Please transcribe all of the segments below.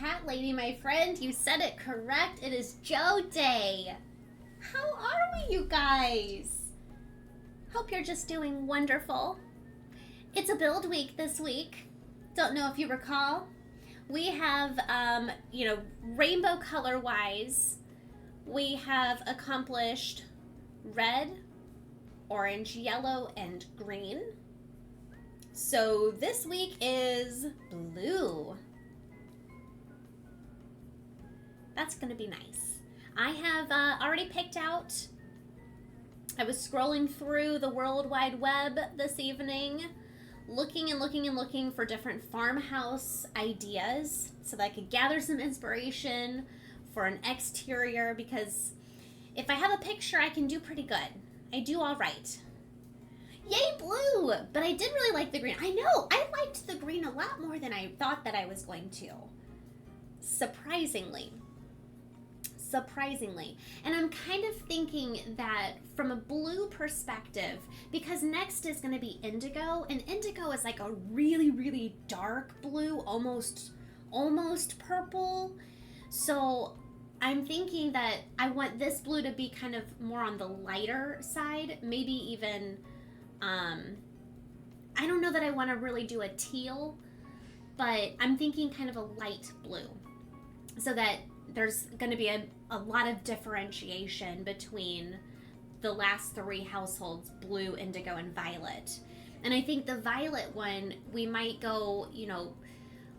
cat lady, my friend. You said it correct. It is Joe Day. How are we, you guys? Hope you're just doing wonderful. It's a build week this week. Don't know if you recall. We have, rainbow color wise, we have accomplished red, orange, yellow, and green. So this week is blue. That's going to be nice. I have already picked out, I was scrolling through the World Wide Web this evening, looking for different farmhouse ideas so that I could gather some inspiration for an exterior, because if I have a picture, I can do pretty good. I do all right. Yay, blue! But I did really like the green. I know, I liked the green a lot more than I thought that I was going to. Surprisingly. And I'm kind of thinking that from a blue perspective, because next is going to be indigo, and indigo is like a really, really dark blue, almost purple. So I'm thinking that I want this blue to be kind of more on the lighter side, maybe even, I don't know that I want to really do a teal, but I'm thinking kind of a light blue, so that there's going to be a lot of differentiation between the last three households, blue, indigo, and violet. And I think the violet one, we might go,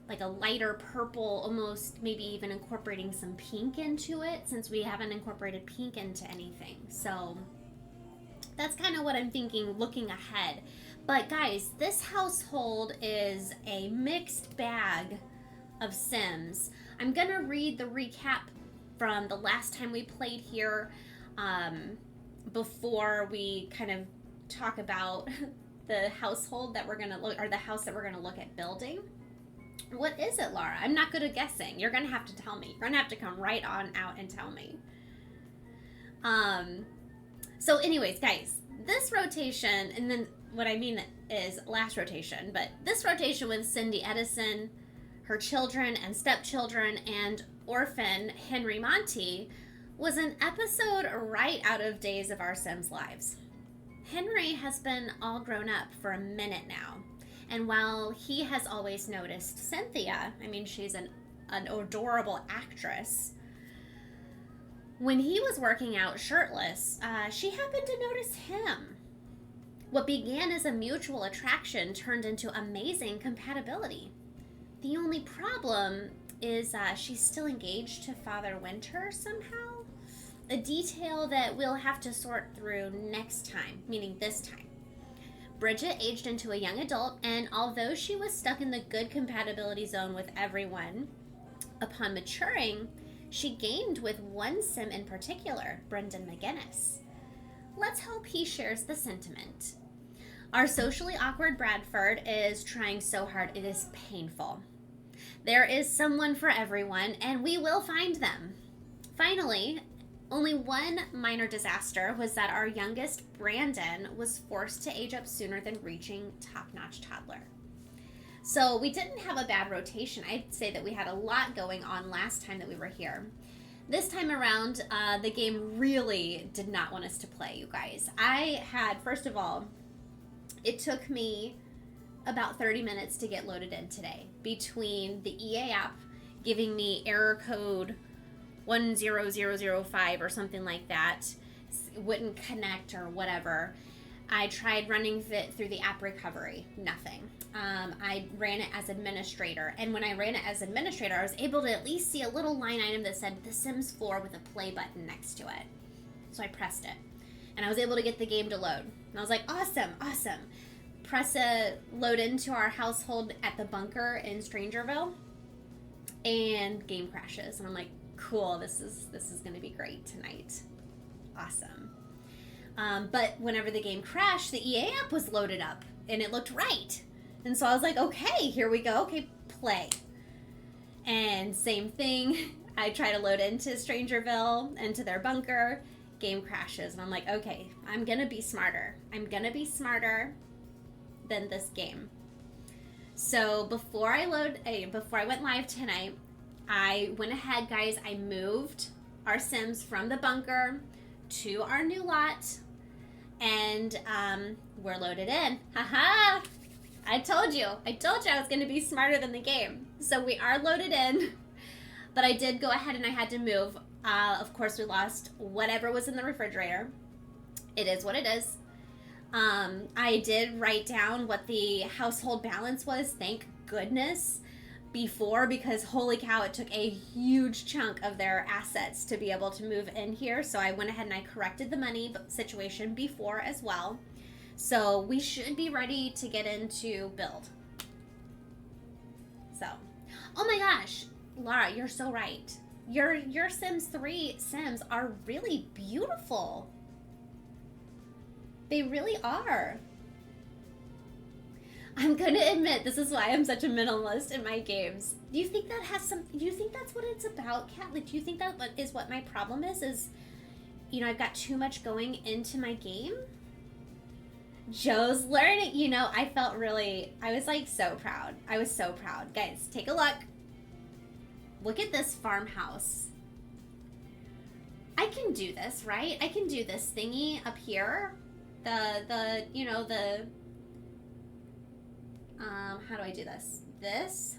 like a lighter purple, almost maybe even incorporating some pink into it, since we haven't incorporated pink into anything. So that's kind of what I'm thinking looking ahead. But guys, this household is a mixed bag of Sims. I'm gonna read the recap from the last time we played here, before we kind of talk about the household that we're gonna look, or the house that we're gonna look at building. What is it, Laura? I'm not good at guessing. You're gonna have to tell me. You're gonna have to come right on out and tell me. So anyways, guys, this rotation, and then what I mean is last rotation, but this rotation with Cindy Edison, her children and stepchildren, and orphan Henry Monty was an episode right out of Days of Our Sims Lives. Henry has been all grown up for a minute now, and while he has always noticed Cynthia, I mean, she's an adorable actress, when he was working out shirtless, she happened to notice him. What began as a mutual attraction turned into amazing compatibility. The only problem is she's still engaged to Father Winter somehow. A detail that we'll have to sort through next time, meaning this time. Bridget aged into a young adult, and although she was stuck in the good compatibility zone with everyone, upon maturing, she gained with one Sim in particular, Brendan McGinnis. Let's hope he shares the sentiment. Our socially awkward Bradford is trying so hard it is painful. There is someone for everyone, and we will find them. Finally, only one minor disaster was that our youngest, Brandon, was forced to age up sooner than reaching top-notch toddler. So we didn't have a bad rotation. I'd say that we had a lot going on last time that we were here. This time around, the game really did not want us to play, you guys. First of all, it took me about 30 minutes to get loaded in today, between the EA app giving me error code 10005 or something like that, wouldn't connect or whatever. I tried running it through the app recovery, nothing. I ran it as administrator, and when I ran it as administrator, I was able to at least see a little line item that said The Sims 4 with a play button next to it. So I pressed it, and I was able to get the game to load. And I was like, awesome. Press a load into our household at the bunker in Strangerville, and game crashes. And I'm like, cool, this is going to be great tonight. Awesome. But whenever the game crashed, the EA app was loaded up, and it looked right. And so I was like, okay, here we go. Okay, play. And same thing. I try to load into Strangerville, into their bunker. Game crashes. And I'm like, okay, I'm going to be smarter. I'm going to be smarter than this game. So before I went live tonight, I went ahead, guys. I moved our Sims from the bunker to our new lot, and we're loaded in. Haha! I told you I was going to be smarter than the game. So we are loaded in, but I did go ahead and I had to move. Of course, we lost whatever was in the refrigerator. It is what it is. I did write down what the household balance was, thank goodness, before, because holy cow, it took a huge chunk of their assets to be able to move in here. So I went ahead and I corrected the money situation before as well. So we should be ready to get into build. So, oh my gosh, Laura, you're so right. Your Sims 3 Sims are really beautiful. They really are. I'm gonna admit, this is why I'm such a minimalist in my games. Do you think that has some, do you think that's what it's about, Kat? Like, do you think that is what my problem is, you know, I've got too much going into my game? Joe's learning, you know, I felt really, I was like so proud. I was so proud. Guys, take a look. Look at this farmhouse. I can do this, right? I can do this thingy up here. You know, how do I do this? This,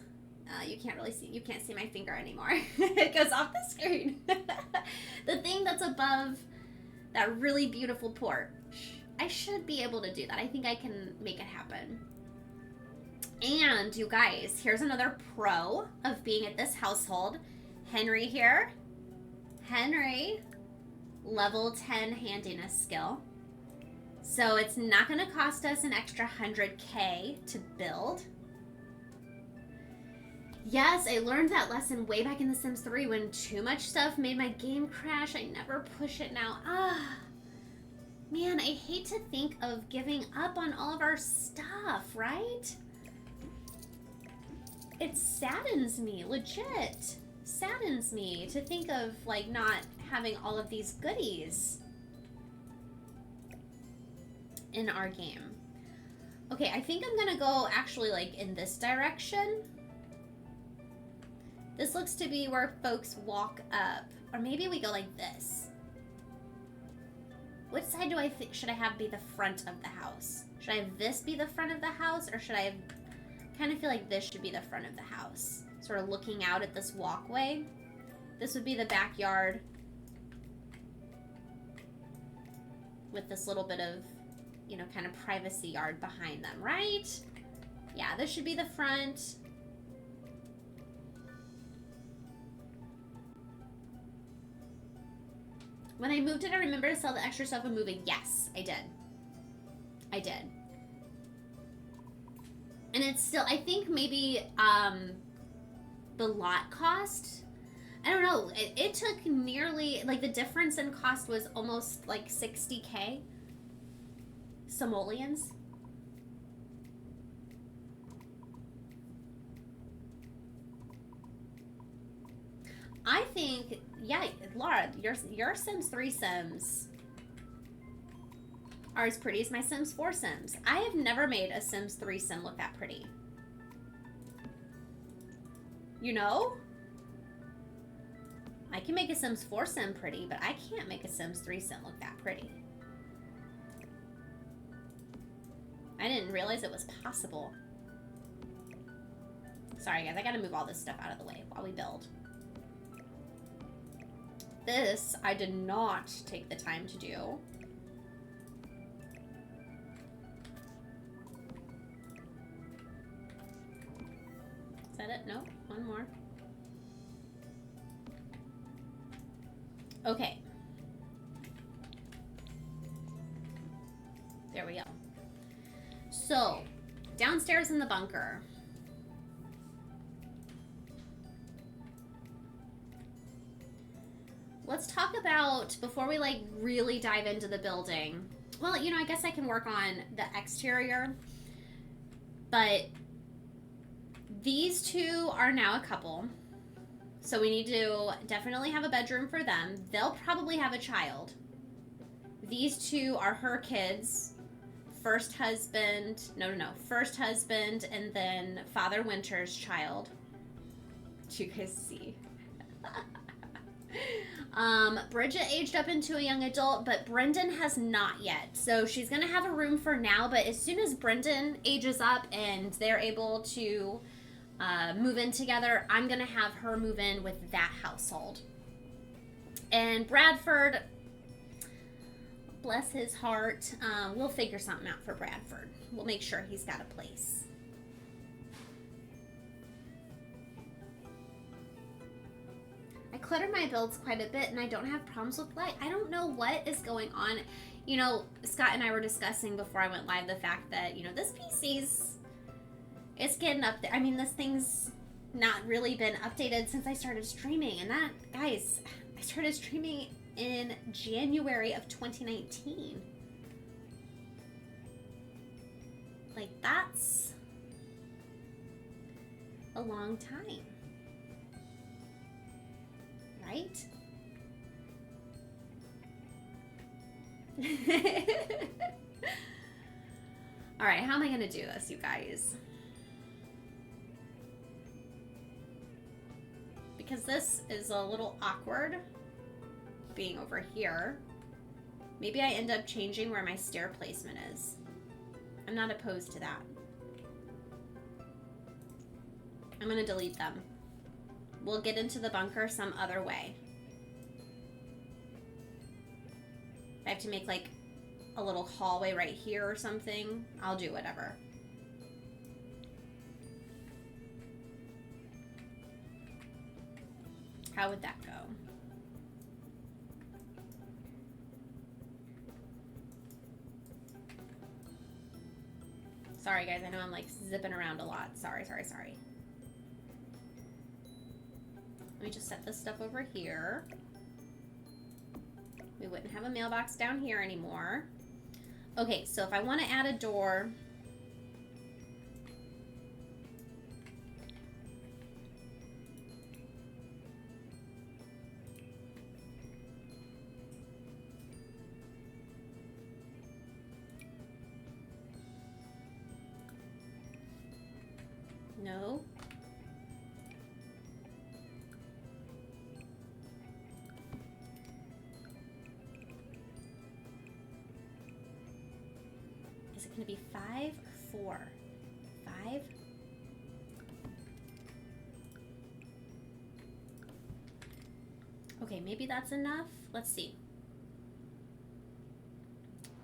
you can't really see, you can't see my finger anymore. It goes off the screen. The thing that's above that really beautiful porch. I should be able to do that. I think I can make it happen. And you guys, here's another pro of being at this household. Henry here. Henry, level 10 handiness skill. So it's not going to cost us an extra 100K to build. Yes, I learned that lesson way back in The Sims 3 when too much stuff made my game crash. I never push it now. Man, I hate to think of giving up on all of our stuff, right? It saddens me, legit. Saddens me to think of, like, not having all of these goodies in our game. Okay, I think I'm gonna go actually, like, in this direction. This looks to be where folks walk up. Or maybe we go like this. Which side do I think should I have be the front of the house? Should I have this be the front of the house, or should I have, kind of feel like this should be the front of the house? Sort of looking out at this walkway. This would be the backyard with this little bit of, you know, kind of privacy yard behind them, right? Yeah, this should be the front. When I moved it, I remember to sell the extra stuff and move it. Yes, I did. I did. And it's still, I think maybe the lot cost, I don't know, it took nearly, like the difference in cost was almost like 60K simoleons. I think, yeah, Laura, your Sims 3 Sims are as pretty as my Sims 4 Sims. I have never made a Sims 3 Sim look that pretty. You know? I can make a Sims 4 Sim pretty, but I can't make a Sims 3 Sim look that pretty. I didn't realize it was possible. Sorry guys, I gotta move all this stuff out of the way while we build. This, I did not take the time to do. Is that it? No, one more. Okay. There we go. So, downstairs in the bunker. Let's talk about, before we like really dive into the building, well, you know, I guess I can work on the exterior, but these two are now a couple, so we need to definitely have a bedroom for them. They'll probably have a child. These two are her kids, first husband and then Father Winter's child. Do you guys see? Bridget aged up into a young adult, but Brendan has not yet. So she's gonna have a room for now, but as soon as Brendan ages up and they're able to move in together, I'm gonna have her move in with that household. And Bradford, bless his heart, we'll figure something out for Bradford. We'll make sure he's got a place. I clutter my builds quite a bit and I don't have problems with light. I don't know what is going on. You know, Scott and I were discussing before I went live the fact that, you know, this PC's, it's getting up there. I mean, this thing's not really been updated since I started streaming. And that, guys, I started streaming in January of 2019. Like, that's a long time. Right? All right, how am I going to do this, you guys? Because this is a little awkward being over here. Maybe I end up changing where my stair placement is. I'm not opposed to that. I'm going to delete them. We'll get into the bunker some other way. If I have to make like a little hallway right here or something, I'll do whatever. How would that go? Sorry guys, I know I'm like zipping around a lot. Sorry. Let me just set this stuff over here. We wouldn't have a mailbox down here anymore. Okay, so if I want to add a door, no. Is it going to be 5 or 4? 5? Okay, maybe that's enough. Let's see.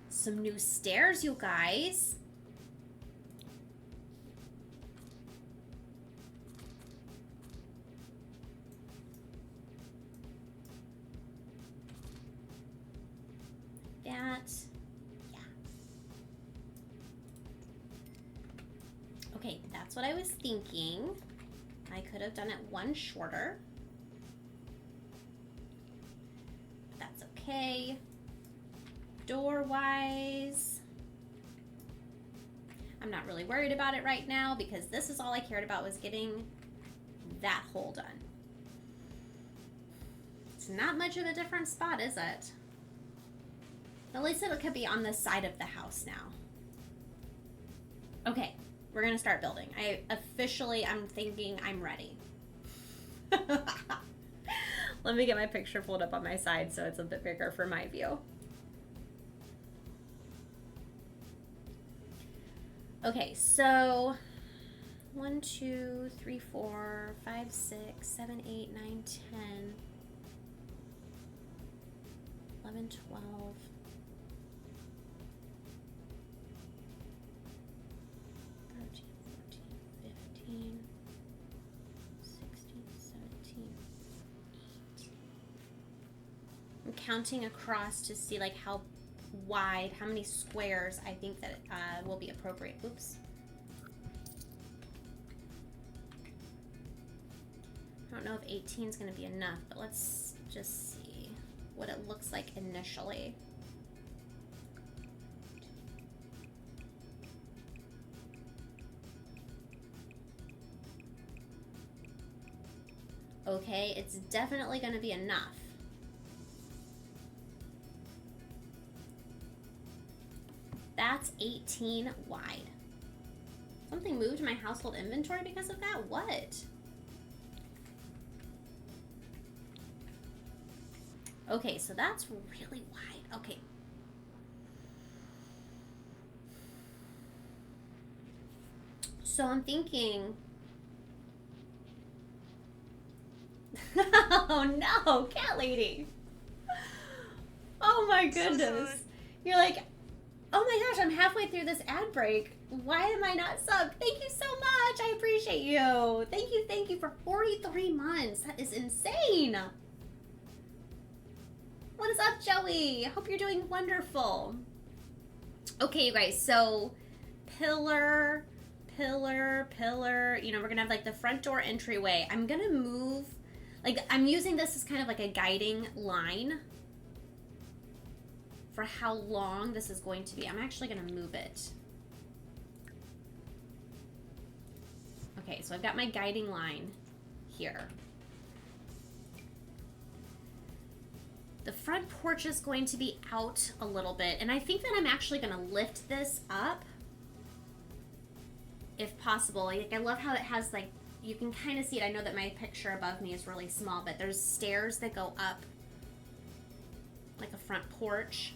Some new stairs, you guys. Okay, that's what I was thinking. I could have done it one shorter. But that's okay. Door-wise, I'm not really worried about it right now because this is all I cared about was getting that hole done. It's not much of a different spot, is it? At least it could be on the side of the house now. Okay. We're going to start building. I'm thinking I'm ready. Let me get my picture pulled up on my side so it's a bit bigger for my view. Okay, so 1, 2, 3, 4, 5, 6, 7, 8, 9, 10, 11, 12. 16, 17, 18. I'm counting across to see like how wide, how many squares I think that will be appropriate. Oops. I don't know if 18 is going to be enough, but let's just see what it looks like initially. Okay, it's definitely going to be enough. That's 18 wide. Something moved my household inventory because of that? What? Okay, so that's really wide. Okay. So I'm thinking... Oh no, cat lady. Oh my goodness. You're like, oh my gosh, I'm halfway through this ad break. Why am I not subbed? Thank you so much. I appreciate you. Thank you for 43 months. That is insane. What is up, Joey? Hope you're doing wonderful. Okay, you guys, so pillar, you know, we're gonna have like the front door entryway. I'm gonna move, like I'm using this as kind of like a guiding line for how long this is going to be. I'm actually gonna move it. Okay, so I've got my guiding line here. The front porch is going to be out a little bit, and I think that I'm actually gonna lift this up if possible. Like, I love how it has, like, you can kind of see it. I know that my picture above me is really small, but there's stairs that go up like a front porch.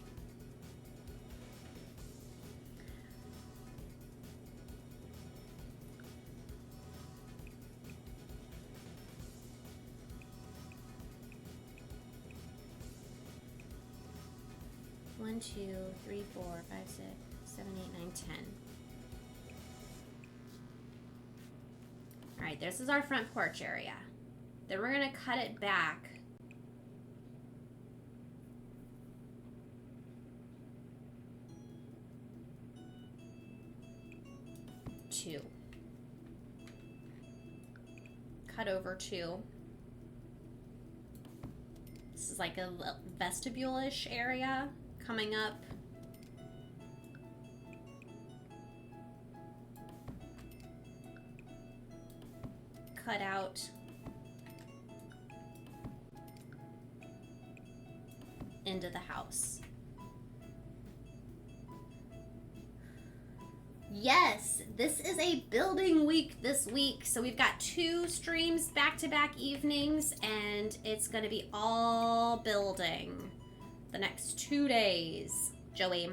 One, 2, 3, 4, 5, 6, 7, 8, 9, 10. All right, this is our front porch area. Then we're gonna cut it back. Two. Cut over 2. This is like a vestibule-ish area coming up. Cut out. Into the house. Yes, this is a building week this week. So we've got 2 streams back-to-back evenings, and it's going to be all building the next 2 days. Joey.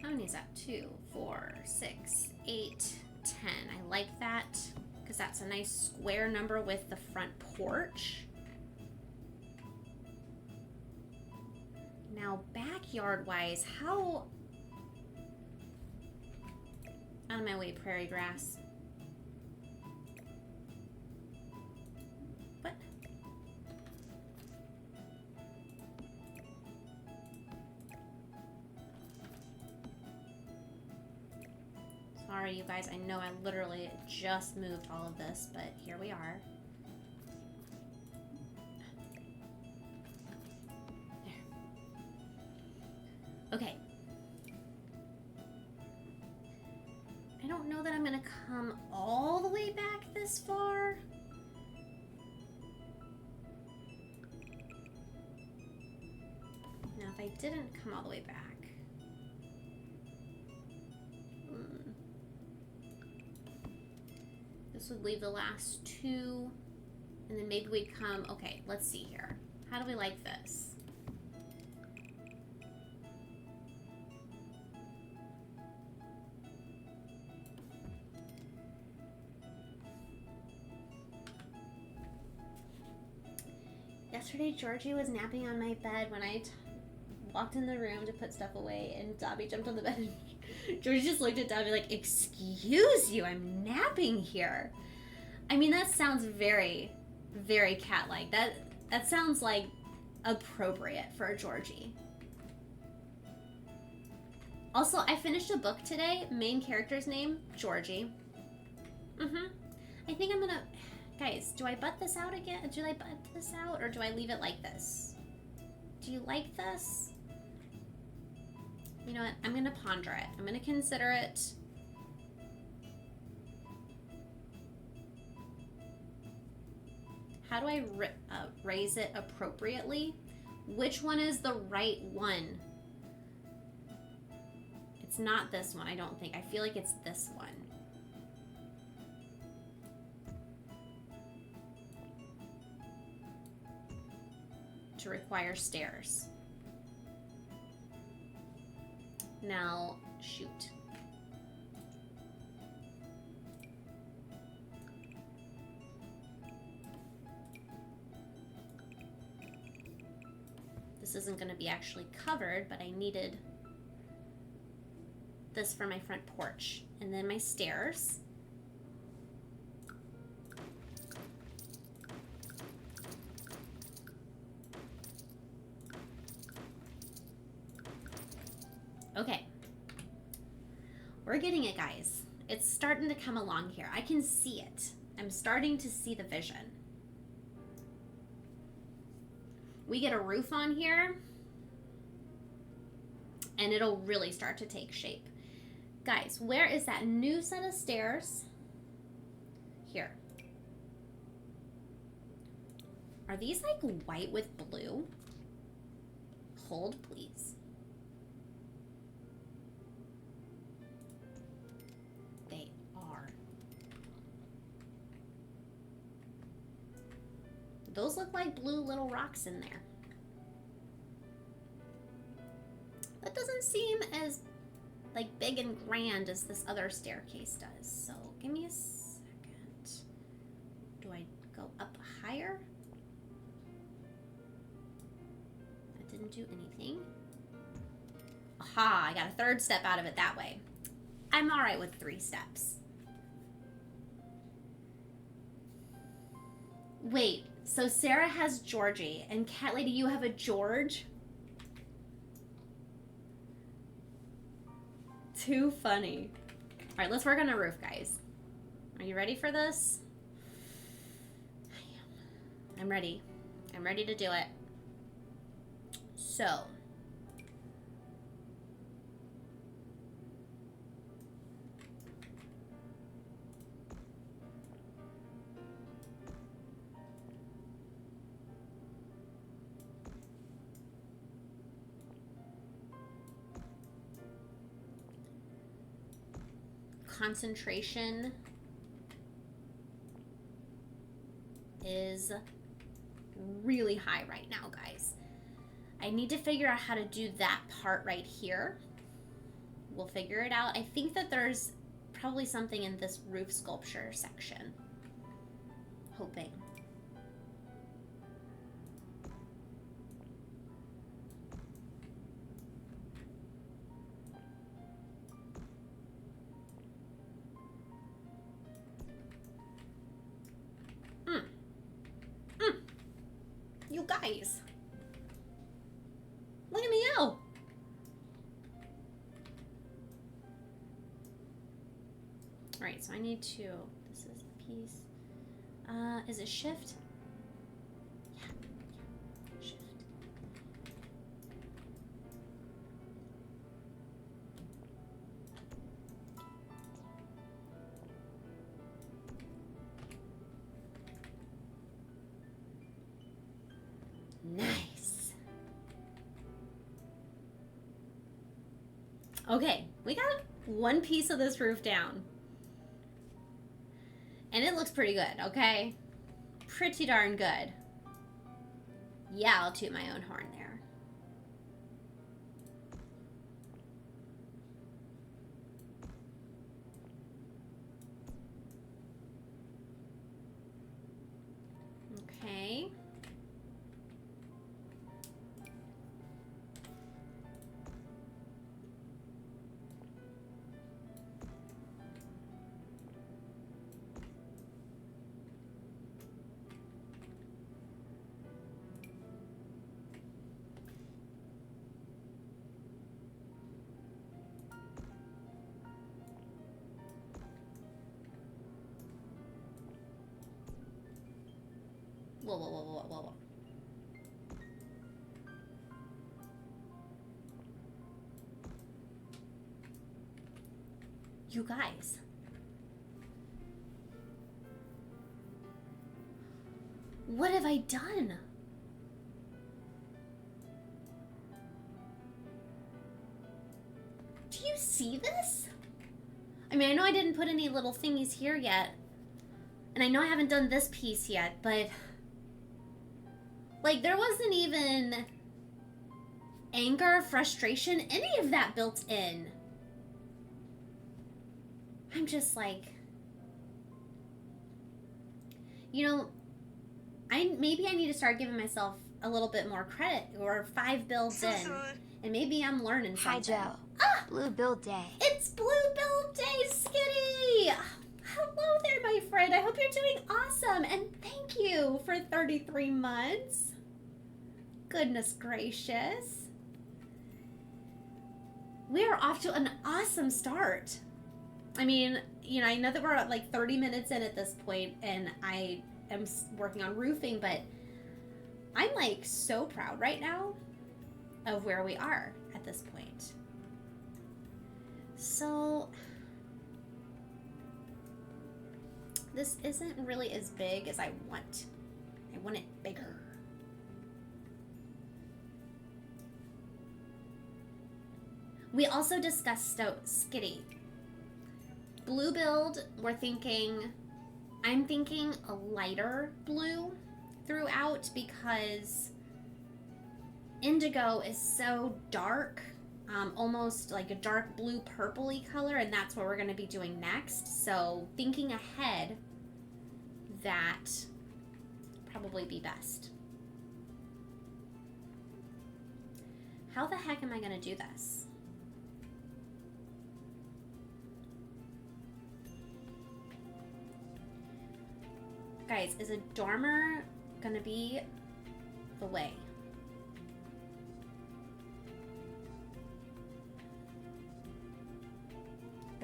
How many is that? 2, 4, 6, 8, 10. I like that because that's a nice square number with the front porch. Now, backyard-wise, how... Out of my way, prairie grass. What? Sorry, you guys. I know I literally just moved all of this, but here we are. Okay. I don't know that I'm gonna come all the way back this far. Now, if I didn't come all the way back. This would leave the last 2. And then maybe we'd come, okay, let's see here. How do we like this? Yesterday, Georgie was napping on my bed when I walked in the room to put stuff away, and Dobby jumped on the bed, and Georgie just looked at Dobby like, "Excuse you, I'm napping here." I mean, that sounds very, very cat-like. That sounds like appropriate for a Georgie. Also, I finished a book today. Main character's name, Georgie. I think I'm gonna... Guys, do I butt this out again? Do I butt this out, or do I leave it like this? Do you like this? You know what? I'm going to ponder it. I'm going to consider it. How do I raise it appropriately? Which one is the right one? It's not this one, I don't think. I feel like it's this one. to require stairs. Now, shoot. This isn't going to be actually covered, but I needed this for my front porch. And then my stairs. Okay. We're getting it, guys. It's starting to come along here. I can see it. I'm starting to see the vision. We get a roof on here, and it'll really start to take shape. Guys, where is that new set of stairs? Here. Are these like white with blue? Hold, please. They are. Those look like blue little rocks in there. That doesn't seem as like big and grand as this other staircase does. So give me a second. Do I go up higher? That didn't do anything. Aha, I got a third step out of it that way. I'm all right with 3 steps. Wait, so Sarah has Georgie, and Cat Lady, you have a George? Too funny. All right, let's work on a roof, guys. Are you ready for this? I am. I'm ready. I'm ready to do it. So. Concentration is really high right now, guys. I need to figure out how to do that part right here. We'll figure it out. I think that there's probably something in this roof sculpture section. Hoping. You guys. Look at me go. Alright, so I need to, this is a piece. Is it shift? Yeah, shift. Nice. Okay, we got one piece of this roof down. And it looks pretty good, okay? Pretty darn good. Yeah, I'll toot my own horn there. Okay. Whoa, whoa, whoa, whoa, whoa, whoa. You guys. What have I done? Do you see this? I mean, I know I didn't put any little thingies here yet. And I know I haven't done this piece yet, but... Like, there wasn't even anger, frustration, any of that built in. I'm just like, you know, maybe I need to start giving myself a little bit more credit, or 5 builds in, and maybe I'm learning something. Hi, Joe. Ah! Blue build day. It's Blue Build Day, Skitty! Hello there, my friend. I hope you're doing awesome, and thank you for 33 months. Goodness gracious. We are off to an awesome start. I mean, you know, I know that we're at like 30 minutes in at this point, and I am working on roofing, but I'm like so proud right now of where we are at this point. So this isn't really as big as I want. I want it bigger. We also discussed Skitty. Blue build, I'm thinking a lighter blue throughout, because indigo is so dark, almost like a dark blue purpley color, and that's what we're going to be doing next. So thinking ahead, that probably be best. How the heck am I going to do this? Guys, is a dormer gonna be the way?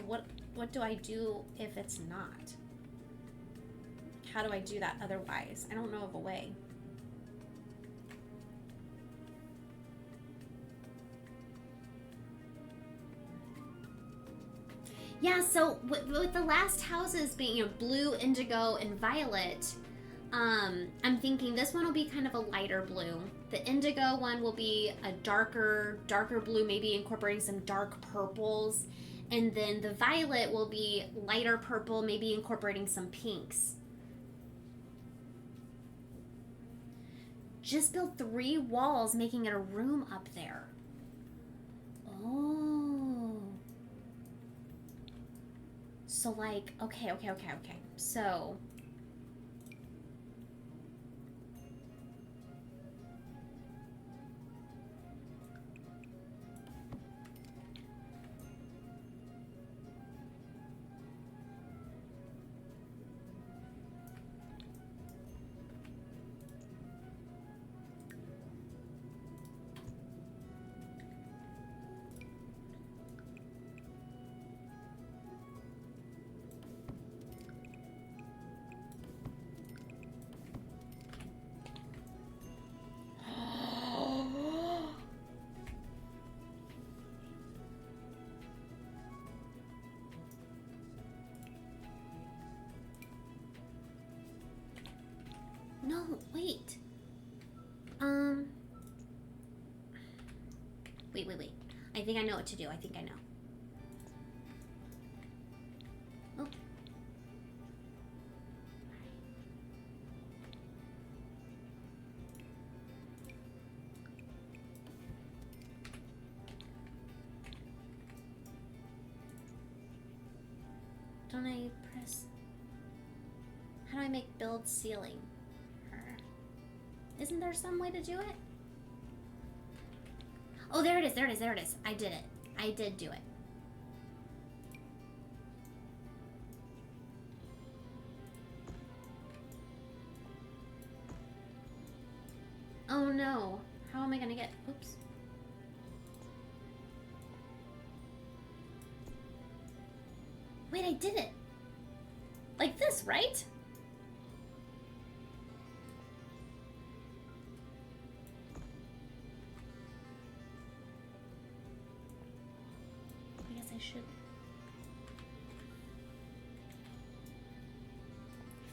What do I do if it's not? How do I do that otherwise? I don't know of a way. Yeah, so with the last houses being, you know, blue, indigo, and violet, I'm thinking this one will be kind of a lighter blue. The indigo one will be a darker blue, maybe incorporating some dark purples. And then the violet will be lighter purple, maybe incorporating some pinks. Just build 3 walls, making it a room up there. Oh. So like, okay. So no, wait. Wait. I think I know what to do. I think I know. Oh. Don't I press? How do I make build ceiling? Isn't there some way to do it? Oh, there it is. I did it. I did do it. Oh no. How am I gonna get, oops. Wait, I did it. Like this, right? Should.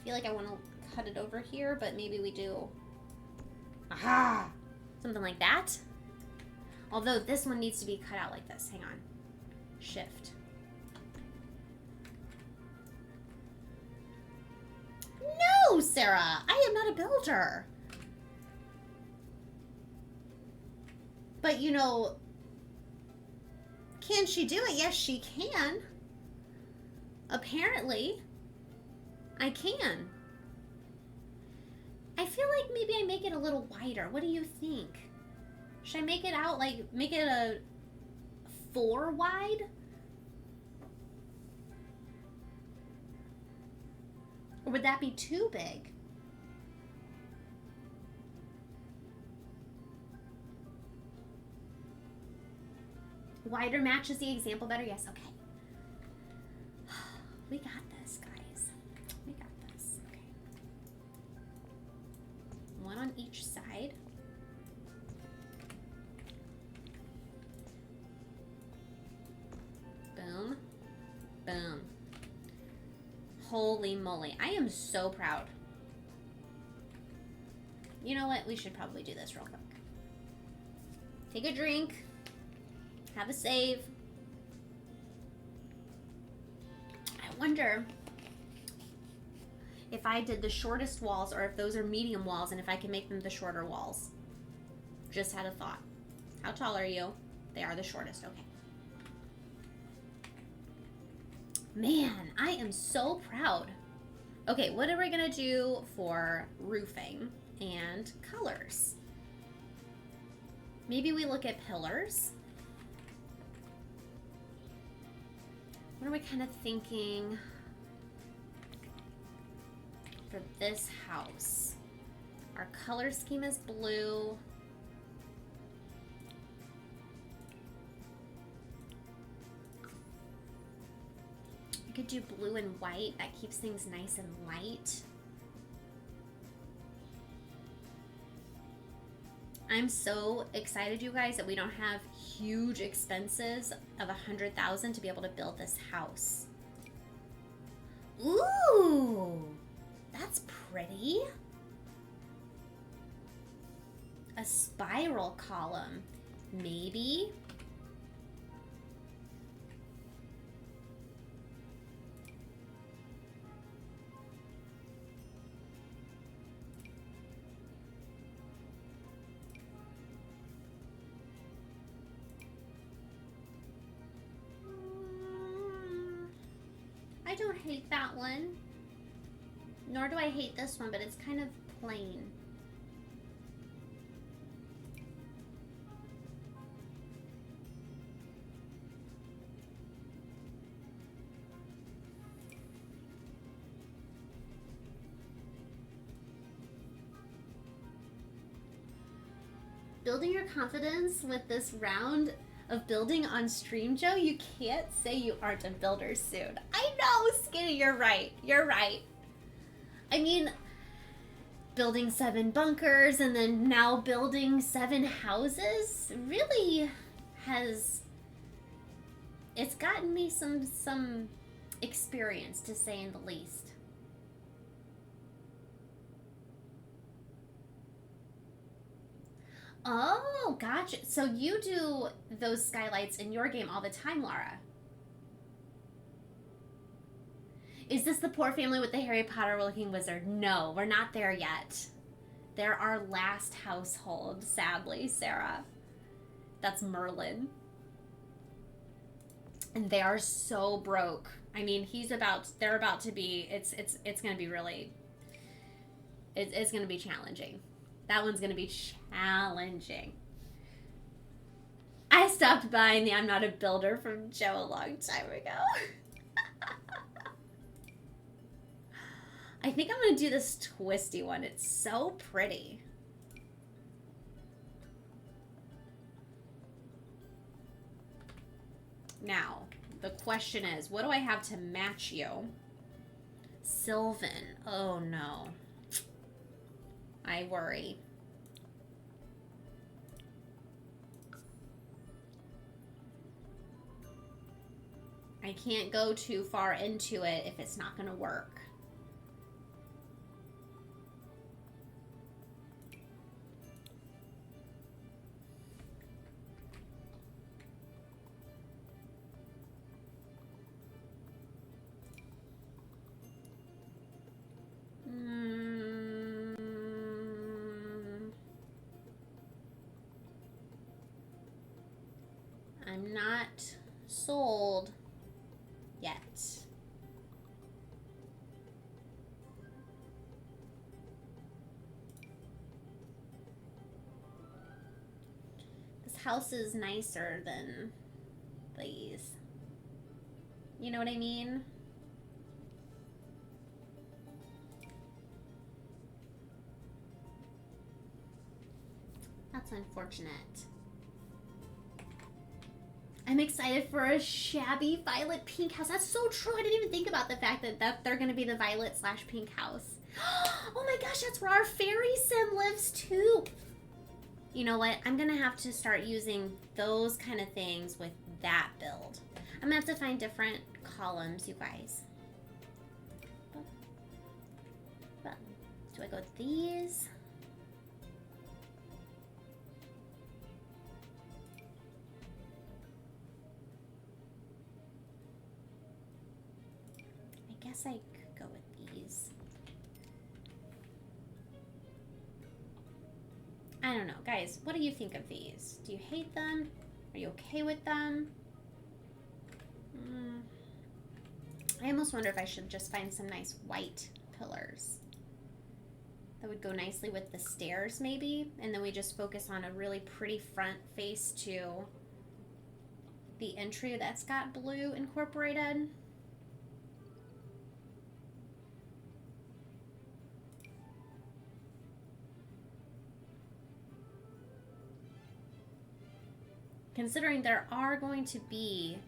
I feel like I want to cut it over here, but maybe we do. Aha! Something like that. Although this one needs to be cut out like this. Hang on. Shift. No, Sarah! I am not a builder. But you know, can she do it? Yes, she can. Apparently, I can. I feel like maybe I make it a little wider. What do you think? Should I make it out like, make it a 4 wide? Or would that be too big? Wider matches the example better? Yes, okay. We got this, guys. We got this. Okay. One on each side. Boom. Boom. Holy moly. I am so proud. You know what? We should probably do this real quick. Take a drink. Have a save. I wonder if I did the shortest walls or if those are medium walls and if I can make them the shorter walls. Just had a thought. How tall are you? They are the shortest. Okay. Man, I am so proud. Okay, what are we gonna do for roofing and colors? Maybe we look at pillars. What are we kind of thinking for this house? Our color scheme is blue. We could do blue and white. That keeps things nice and light. I'm so excited, you guys, that we don't have huge expenses of $100,000 to be able to build this house. Ooh, that's pretty. A spiral column, maybe. I don't hate that one. Nor do I hate this one, but it's kind of plain. Building your confidence with this round of building on stream, Joe, you can't say you aren't a builder soon. I know, Skinny, you're right. You're right. I mean, building 7 bunkers and then now building 7 houses really has, it's gotten me some experience, to say in the least. Oh, gotcha. So you do those skylights in your game all the time, Laura. Is this the poor family with the Harry Potter looking wizard? No, we're not there yet. They're our last household, sadly, Sarah. That's Merlin. And they are so broke. I mean, they're about to be, it's going to be really, it's going to be challenging. That one's going to be challenging. I stopped buying the I'm Not a Builder from Joe a long time ago. I think I'm going to do this twisty one. It's so pretty. Now, the question is, what do I have to match you? Sylvan. Oh, no. I worry. I can't go too far into it if it's not going to work. not sold yet. This house is nicer than these. You know what I mean? That's unfortunate. I'm excited for a shabby violet pink house. That's so true. I didn't even think about the fact that they're going to be the violet / pink house. Oh my gosh, that's where our fairy sim lives too. You know what? I'm going to have to start using those kind of things with that build. I'm going to have to find different columns, you guys. Do I go with these? I guess I could go with these. I don't know. Guys, what do you think of these? Do you hate them? Are you okay with them? I almost wonder if I should just find some nice white pillars that would go nicely with the stairs maybe, and then we just focus on a really pretty front face to the entry that's got blue incorporated. Considering there are going to be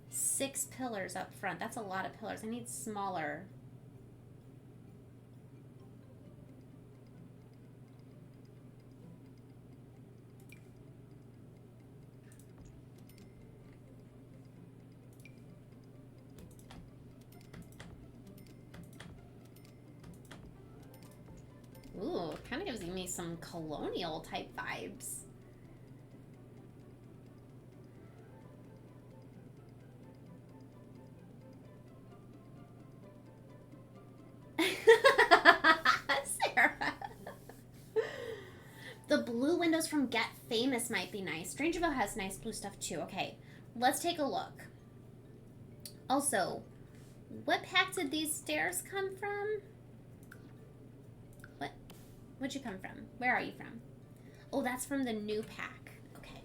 6 pillars up front, that's a lot of pillars. I need smaller. Ooh, kind of gives me some colonial type vibes. Sarah. The blue windows from Get Famous might be nice. Strangerville has nice blue stuff too. Okay, let's take a look. Also, what pack did these stairs come from? Where'd you come from? Where are you from? Oh, that's from the new pack. Okay.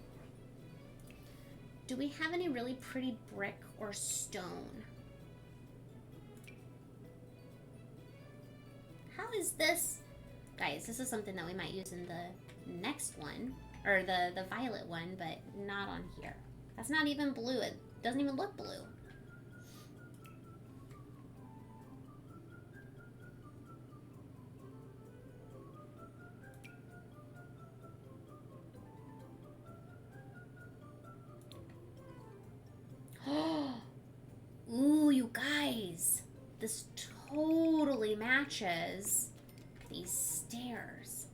Do we have any really pretty brick or stone? How is this? Guys, this is something that we might use in the next one. Or the violet one, but not on here. That's not even blue. It doesn't even look blue. Ooh, you guys. This totally matches these stairs.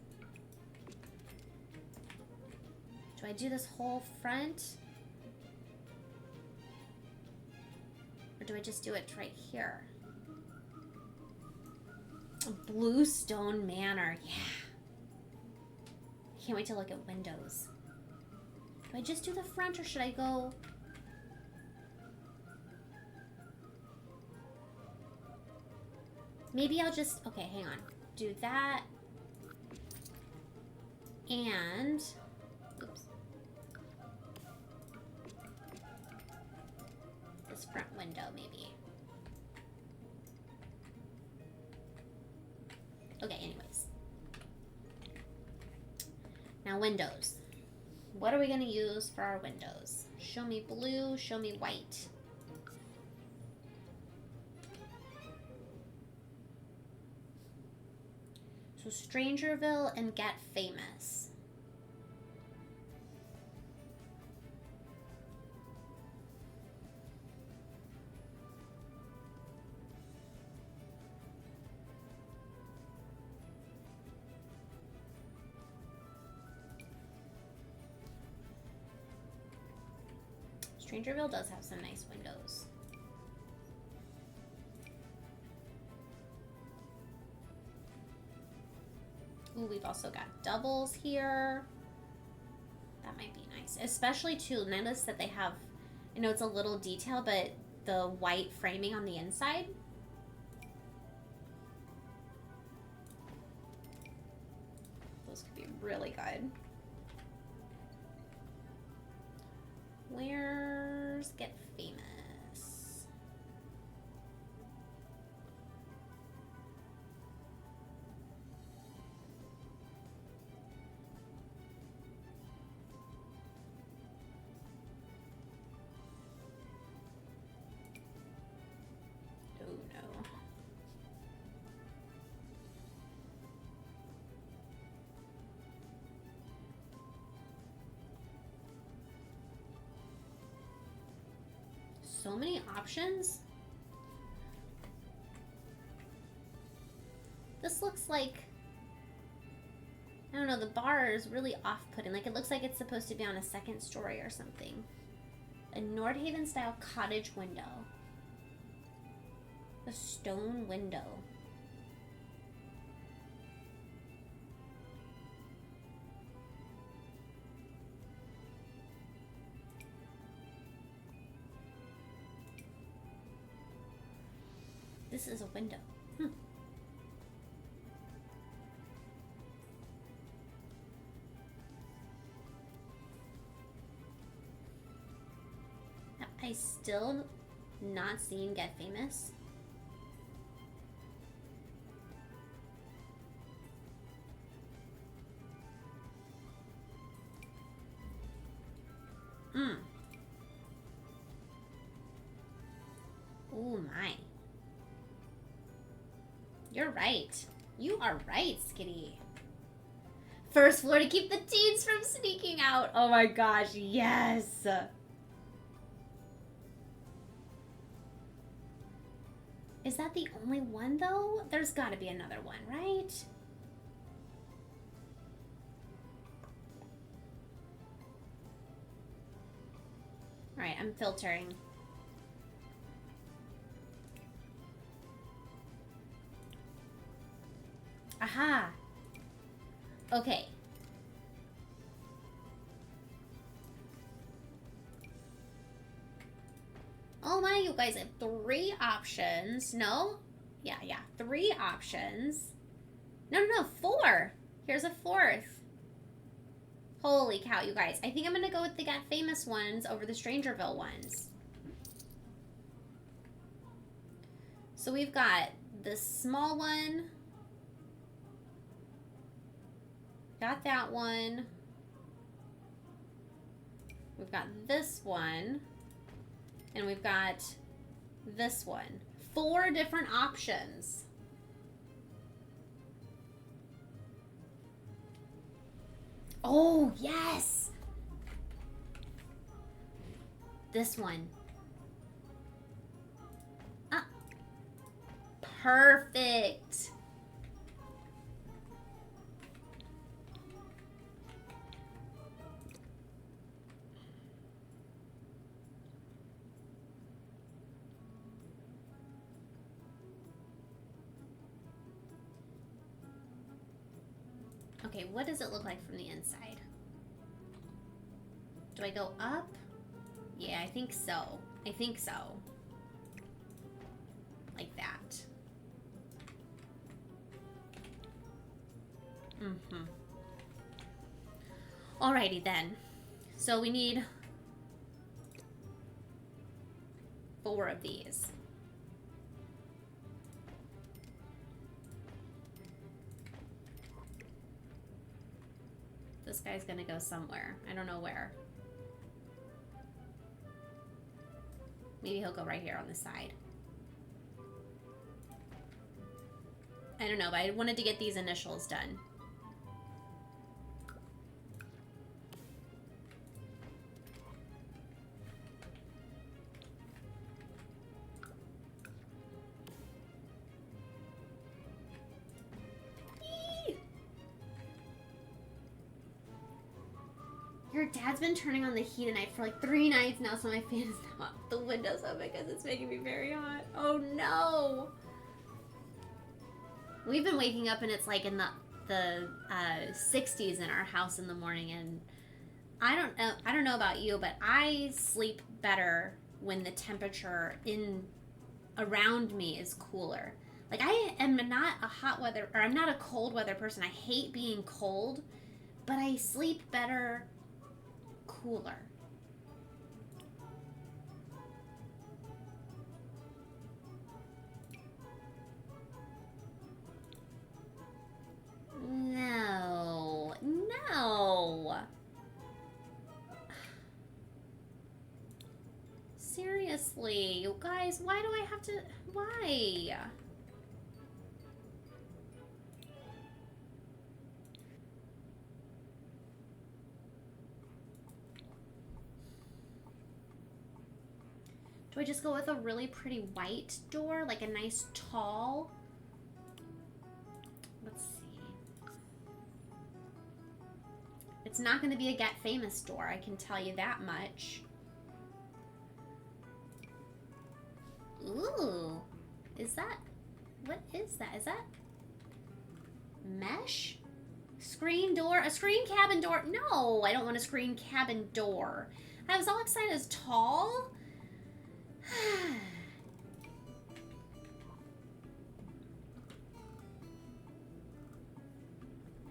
Do I do this whole front? Or do I just do it right here? A Bluestone Manor, yeah. I can't wait to look at windows. Do I just do the front or should I go... Maybe I'll just, okay, hang on. Do that. And, oops. This front window, maybe. Okay, anyways. Now windows. What are we gonna use for our windows? Show me blue, show me white. So Strangerville and Get Famous. Strangerville does have some nice windows. Ooh, we've also got doubles here. That might be nice. Especially too, notice that they have I know it's a little detail, but the white framing on the inside. Those could be really good. Where's Get Famous? Oh no. So many options. This looks like, I don't know, the bar is really off-putting. Like, it looks like it's supposed to be on a second story or something. A Nordhaven style cottage window. A stone window. This is a window. I still not seen Get Famous. Oh my. You're right. You are right, Skitty. First floor to keep the teens from sneaking out. Oh my gosh, yes. Is that the only one, though? There's got to be another one, right? All right, I'm filtering. Aha. Okay. Oh my, you guys have 3 options. No? Yeah, 3 options. No, 4. Here's a 4th. Holy cow, you guys. I think I'm going to go with the Get Famous ones over the Strangerville ones. So we've got the small one. Got that one. We've got this one. And we've got this one. 4 different options. Oh, yes! This one. Ah. Perfect. Okay, what does it look like from the inside? Do I go up? Yeah, I think so. I think so. Like that. Mm-hmm. Alrighty then. So we need 4 of these. This guy's gonna go somewhere. I don't know where. Maybe he'll go right here on the side. I don't know, but I wanted to get these initials done. Your dad's been turning on the heat at night for like 3 nights now, so my fan is now up. The window's up because it's making me very hot. Oh no! We've been waking up and it's like in the 60s in our house in the morning, and I don't know about you, but I sleep better when the temperature in around me is cooler. Like I am not a hot weather or I'm not a cold weather person. I hate being cold, but I sleep better cooler. No. No. Seriously, you guys, why do I have to... Why? Do I just go with a really pretty white door? Like a nice tall... Let's see. It's not going to be a Get Famous door, I can tell you that much. Ooh. Is that... What is that? Is that... mesh? Screen door? A screen cabin door? No, I don't want a screen cabin door. I was all excited as tall.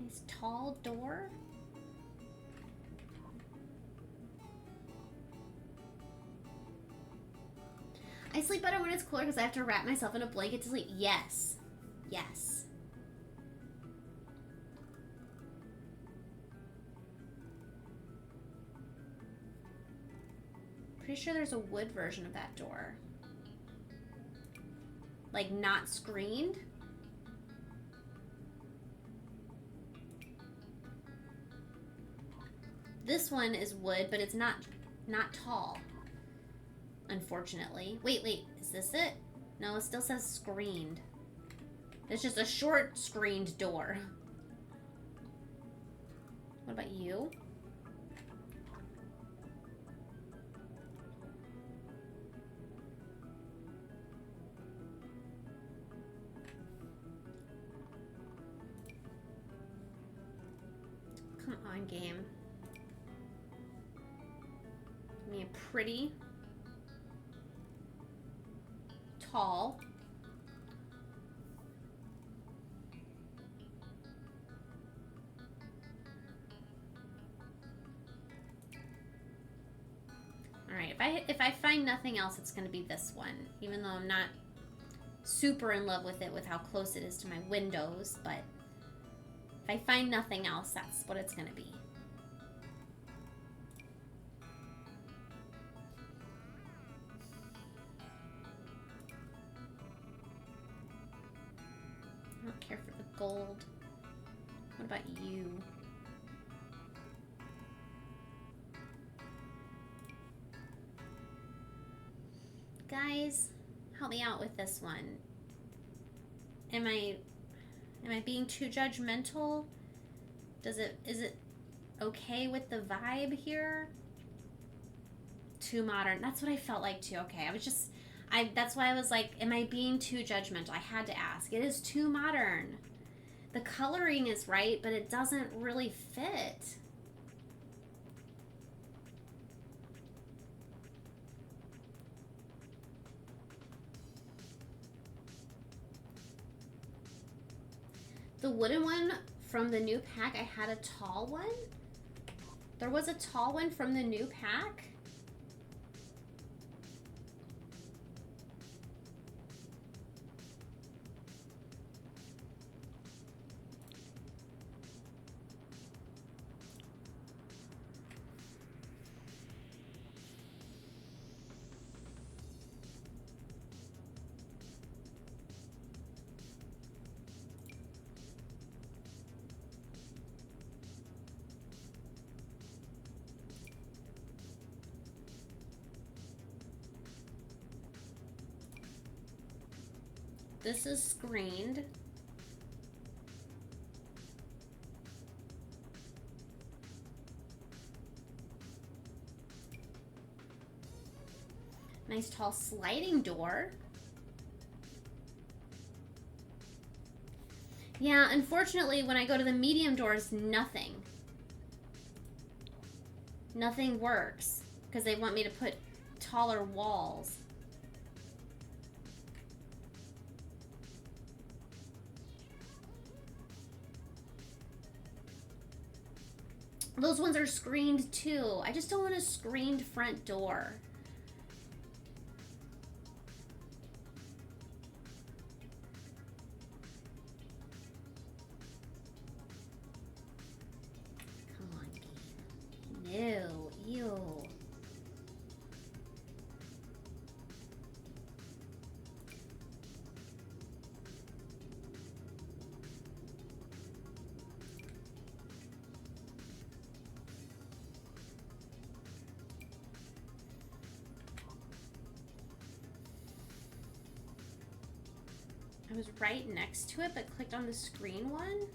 Nice tall door. I sleep better when it's cooler because I have to wrap myself in a blanket to sleep. Yes. Yes. Pretty sure there's a wood version of that door. Like not screened. This one is wood, but it's not tall. Unfortunately. Wait, is this it? No, it still says screened. It's just a short screened door. What about you? Come on, game. Give me a pretty, tall, alright, if I find nothing else, it's gonna be this one. Even though I'm not super in love with it with how close it is to my windows, but if I find nothing else, that's what it's gonna be. I don't care for the gold. What about you? Guys, help me out with this one. Am I being too judgmental? Is it okay with the vibe here? Too modern. That's what I felt like too. Okay, that's why I was like, am I being too judgmental? I had to ask. It is too modern. The coloring is right, but it doesn't really fit. The wooden one from the new pack, I had a tall one. There was a tall one from the new pack. This is screened. Nice tall sliding door. Yeah, unfortunately, when I go to the medium doors, nothing. Nothing works because they want me to put taller walls. Those ones are screened too. I just don't want a screened front door. Come on, game. No, ew. I was right next to it, but clicked on the screen one.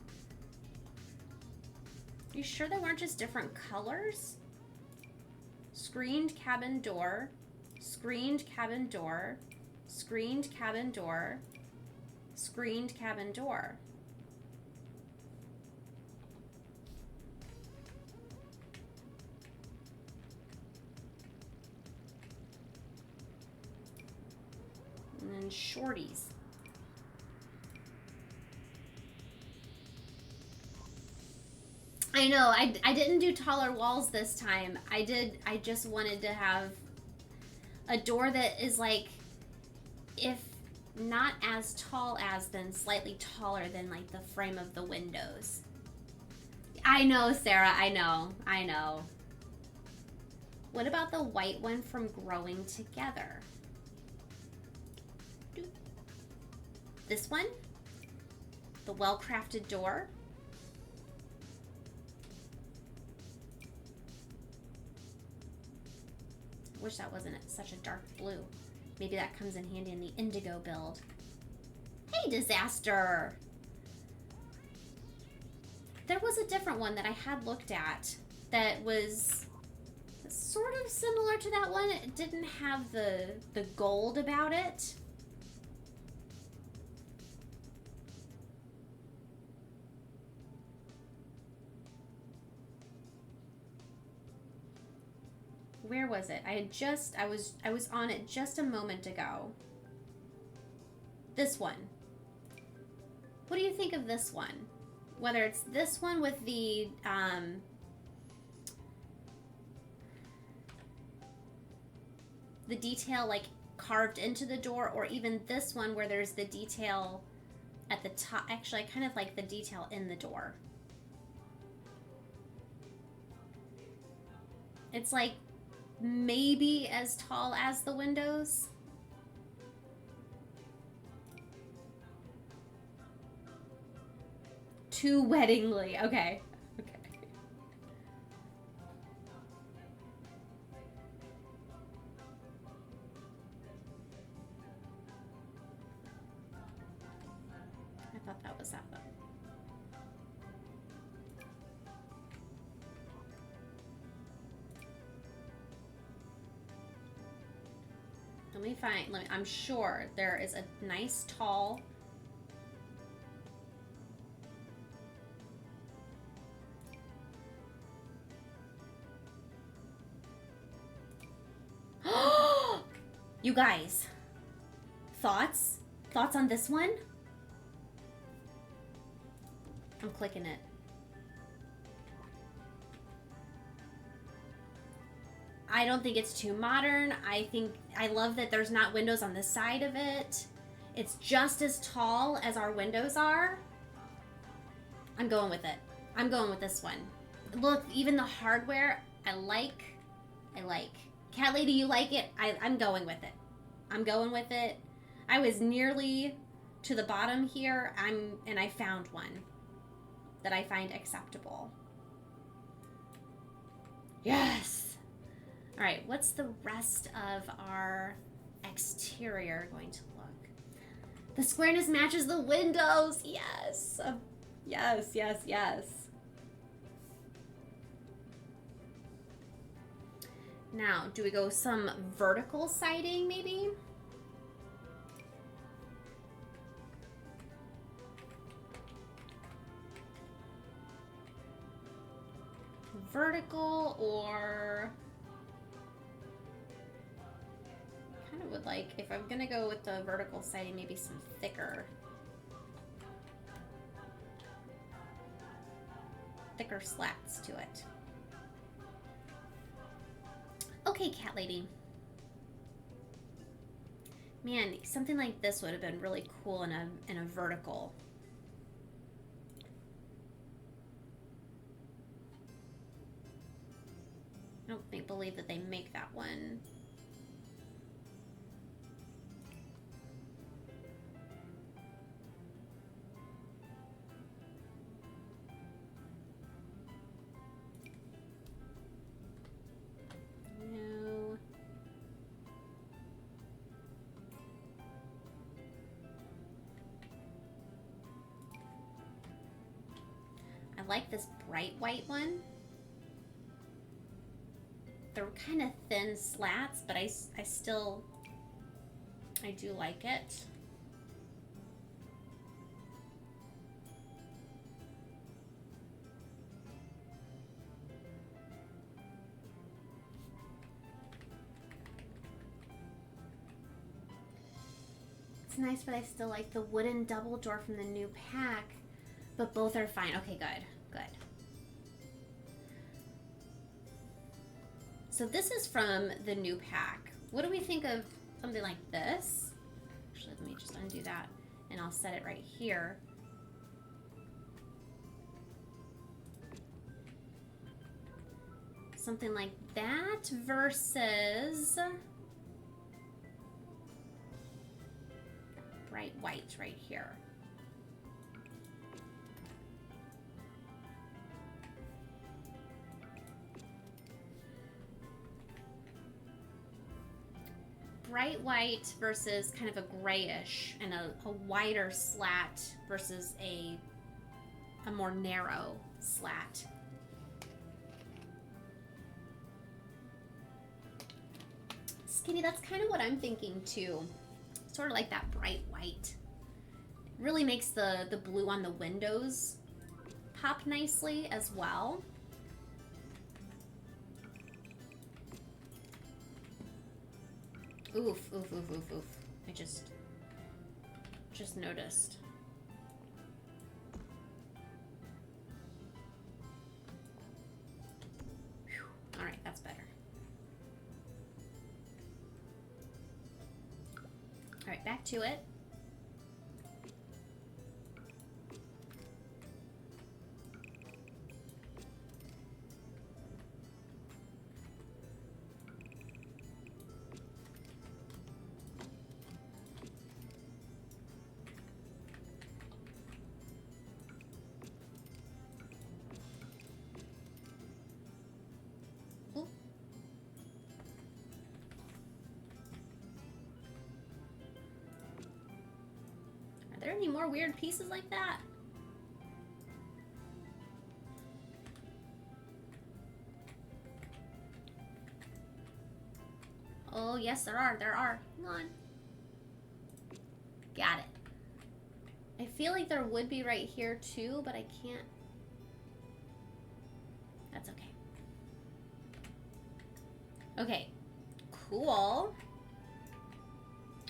You sure they weren't just different colors? Screened cabin door, screened cabin door, screened cabin door, screened cabin door. And then shorties. I know, I didn't do taller walls this time. I just wanted to have a door that is like, if not as tall as, then slightly taller than like the frame of the windows. I know, Sarah, I know. What about the white one from Growing Together? This one? The well-crafted door? Wish that wasn't such a dark blue. Maybe that comes in handy in the indigo build. Hey, Disaster! There was a different one that I had looked at that was sort of similar to that one. It didn't have the gold about it. Where was it? I was on it just a moment ago. This one. What do you think of this one? Whether it's this one with the detail like carved into the door, or even this one where there's the detail at the top. Actually, I kind of like the detail in the door. It's like maybe as tall as the windows. Too weddingly. Okay. Okay. I thought that was that one. Let me find, I'm sure there is a nice tall you guys, thoughts on this one? I'm clicking it. I don't think it's too modern. I love that there's not windows on the side of it. It's just as tall as our windows are. I'm going with it. I'm going with this one. Look, even the hardware, I like. Cat Lady, you like it? I'm going with it. I'm going with it. I was nearly to the bottom here, and I found one that I find acceptable. Yes! All right, what's the rest of our exterior going to look? The squareness matches the windows. Yes. Yes. Now, do we go some vertical siding maybe? vertical, or kind of would like, if I'm gonna go with the vertical siding, maybe some thicker slats to it. Okay, cat lady. Man, something like this would have been really cool in a vertical. I don't believe that they make that one. No. I like this bright white one. They're kind of thin slats, but I do like it. It's nice, but I still like the wooden double door from the new pack, but both are fine. Okay, good, good. So this is from the new pack. What do we think of something like this? Actually, let me just undo that and I'll set it right here. Something like that versus bright white right here. Bright white versus kind of a grayish, and a wider slat versus a more narrow slat. Skinny, that's kind of what I'm thinking too. Sort of like that bright white. Really makes the blue on the windows pop nicely as well. Oof, oof, oof, oof, oof. I just noticed. Whew. All right, that's better. All right, back to it. Are there any more weird pieces like that? Oh, yes, there are. There are. Hang on. Got it. I feel like there would be right here too, but I can't. That's okay. Okay. Cool.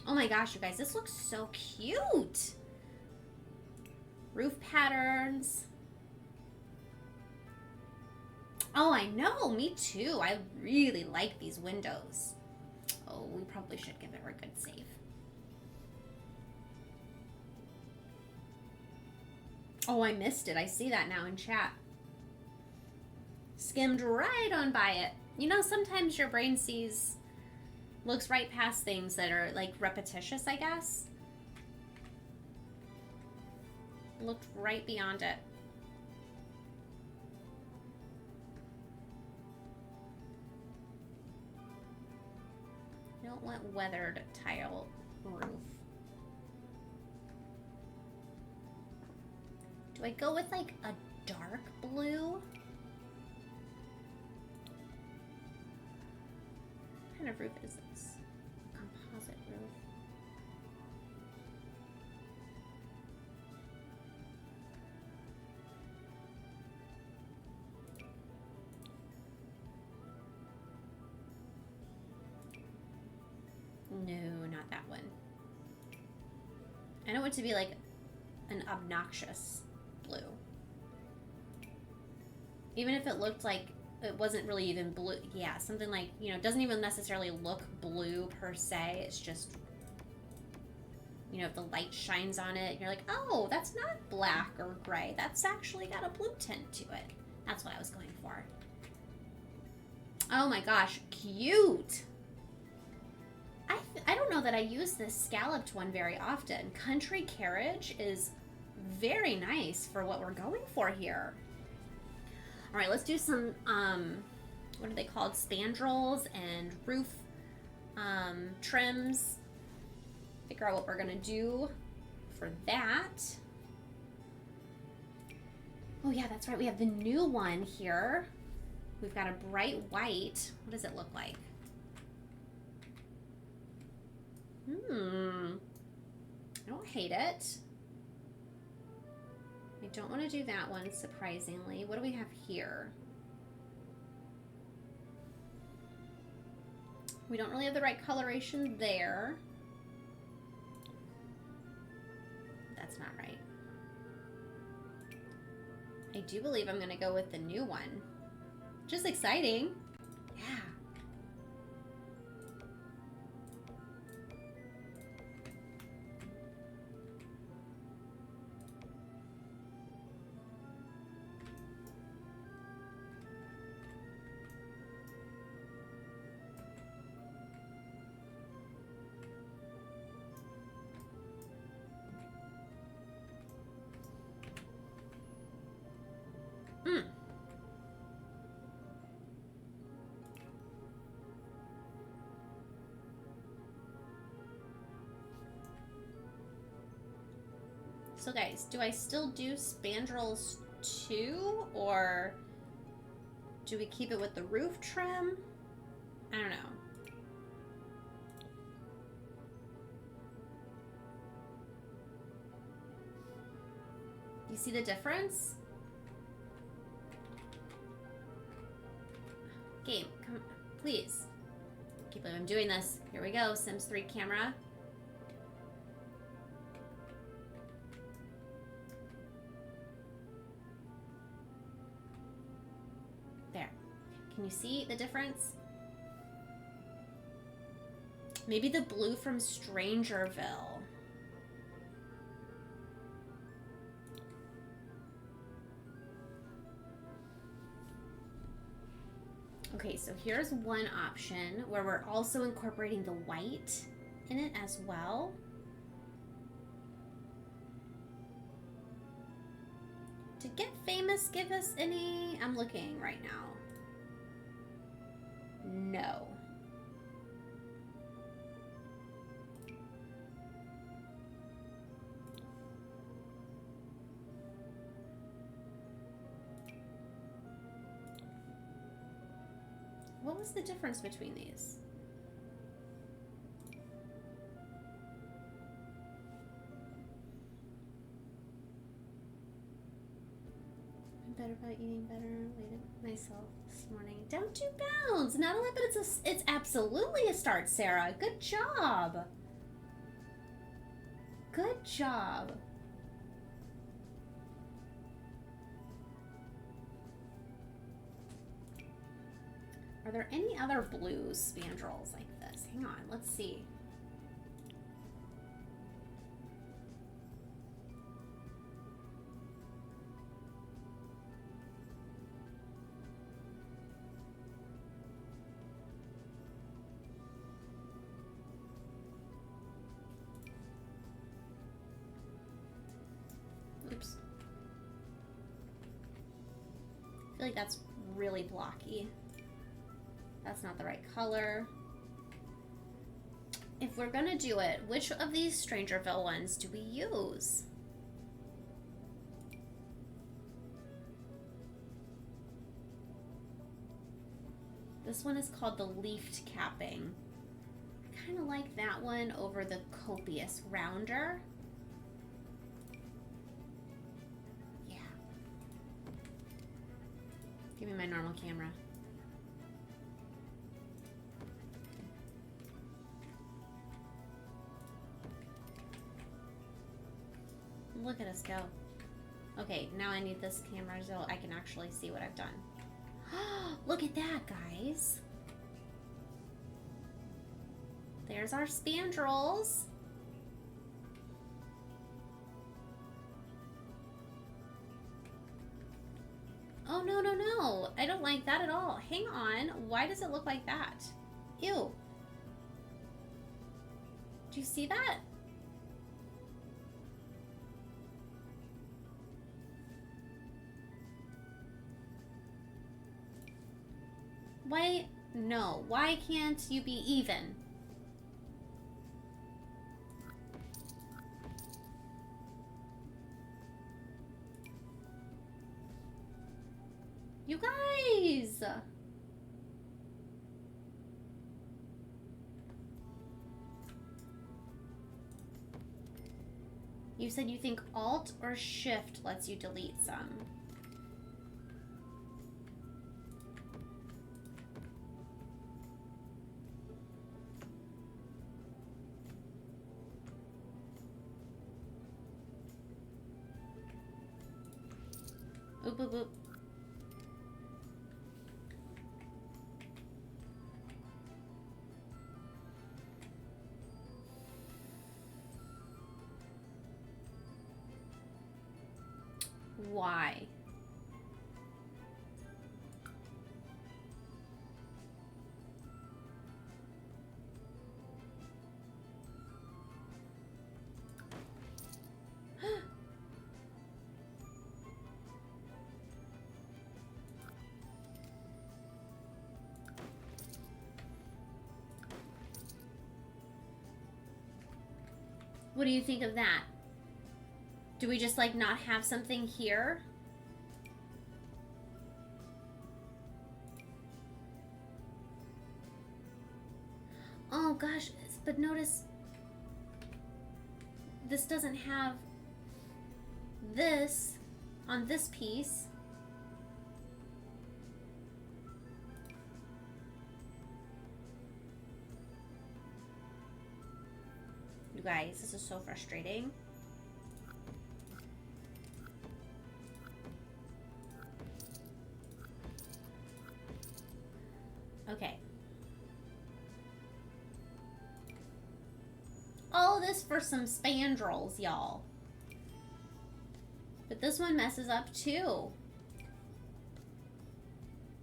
Oh my gosh, you guys, this looks so cute. Roof patterns. Oh, I know. Me too. I really like these windows. Oh, we probably should give it a good save. Oh, I missed it. I see that now in chat. Skimmed right on by it. You know, sometimes your brain looks right past things that are like repetitious, I guess. Looked right beyond it. I don't want weathered tile roof. Do I go with like a dark blue? What kind of roof is this? Composite roof. No, not that one. I don't want it to be like an obnoxious blue. Even if it looked like it wasn't really even blue. Yeah, something like, you know, it doesn't even necessarily look blue per se. It's just, you know, if the light shines on it, you're like, oh, that's not black or gray. That's actually got a blue tint to it. That's what I was going for. Oh my gosh, cute. I don't know that I use this scalloped one very often. Country Carriage is very nice for what we're going for here. All right, let's do some, what are they called? Spandrels and roof trims. Figure out what we're gonna do for that. Oh yeah, that's right, we have the new one here. We've got a bright white. What does it look like? I don't hate it. I don't want to do that one, surprisingly. What do we have here? We don't really have the right coloration there. That's not right. I do believe I'm going to go with the new one. Just exciting. Yeah. So guys, do I still do spandrels too, or do we keep it with the roof trim? I don't know. You see the difference? Game, come, please. Keep believe I'm doing this. Here we go, Sims 3 camera. There. Can you see the difference? Maybe the blue from Strangerville. Okay, so here's one option where we're also incorporating the white in it as well. Did Get Famous give us any? I'm looking right now. No. What was the difference between these? I'm better about eating better. Waited myself this morning. Down 2 pounds. Not only, but it's absolutely a start, Sarah. Good job. Good job. Are there any other blue spandrels like this? Hang on, let's see. Oops. I feel like that's really blocky. That's not the right color. If we're gonna do it, which of these Strangerville ones do we use? This one is called the leafed capping. I kind of like that one over the copious rounder. Yeah. Give me my normal camera. Look at us go. Okay, now I need this camera so I can actually see what I've done. Look at that, guys. There's our spandrels. Oh, no, no, no. I don't like that at all. Hang on. Why does it look like that? Ew. Do you see that? Why? No. Why can't you be even? You guys! You said you think Alt or Shift lets you delete some. Oop, oop, oop. Why? What do you think of that? Do we just like not have something here? Oh gosh, but notice this doesn't have this on this piece. You guys, this is so frustrating. Okay. All this for some spandrels, y'all. But this one messes up too.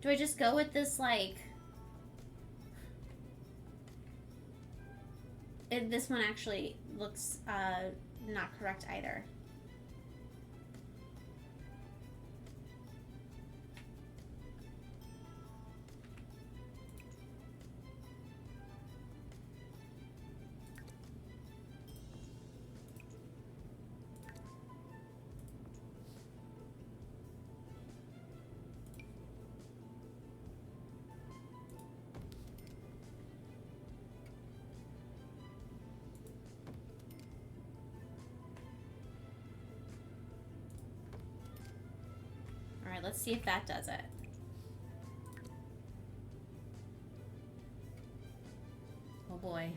Do I just go with this, like... this one actually looks not correct either. Alright, let's see if that does it. Oh boy.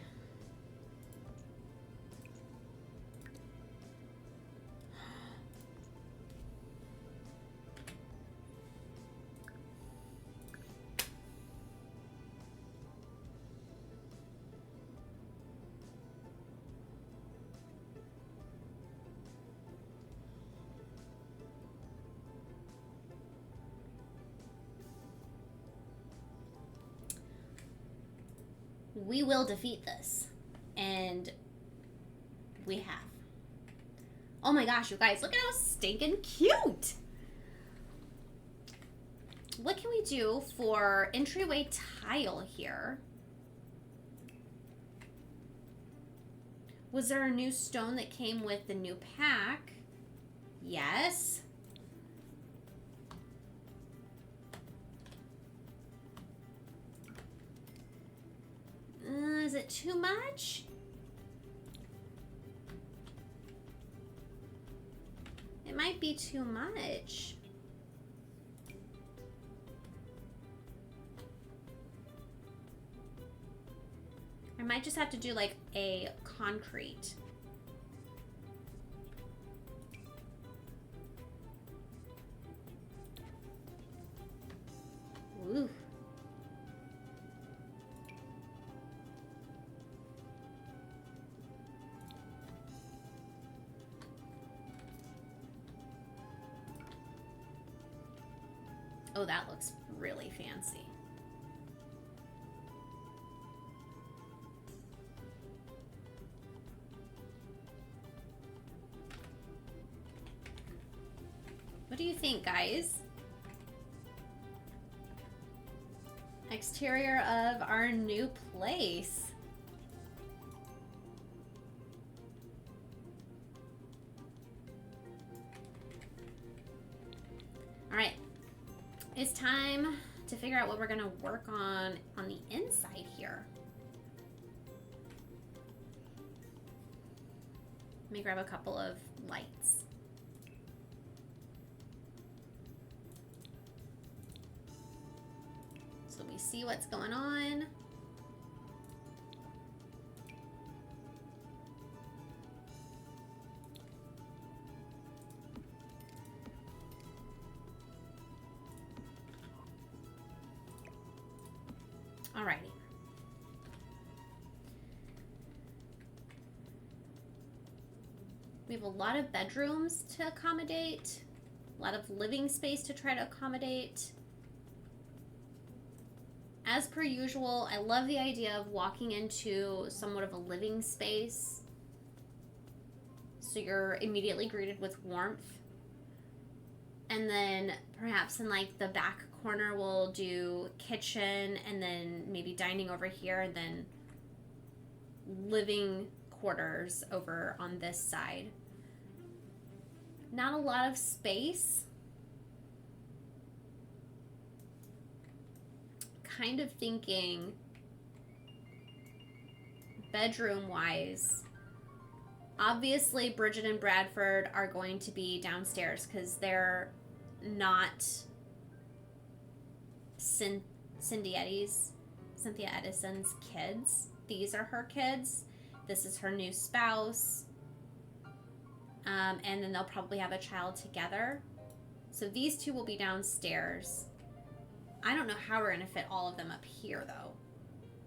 We will defeat this. And we have. Oh my gosh, you guys, look at how stinking cute. What can we do for entryway tile here? Was there a new stone that came with the new pack? Yes. Is it too much? It might be too much. I might just have to do like a concrete. Oh, that looks really fancy. What do you think, guys? Exterior of our new place. All right, it's time to figure out what we're gonna work on the inside here. Let me grab a couple of lights. So we see what's going on. Alrighty. We have a lot of bedrooms to accommodate, a lot of living space to try to accommodate. As per usual, I love the idea of walking into somewhat of a living space, so you're immediately greeted with warmth. And then perhaps in like the back corner we'll do kitchen, and then maybe dining over here, and then living quarters over on this side. Not a lot of space. Kind of thinking bedroom wise, obviously Bridget and Bradford are going to be downstairs because they're not Cynthia Edison's kids. These are her kids. This is her new spouse. And then they'll probably have a child together. So these two will be downstairs. I don't know how we're going to fit all of them up here, though,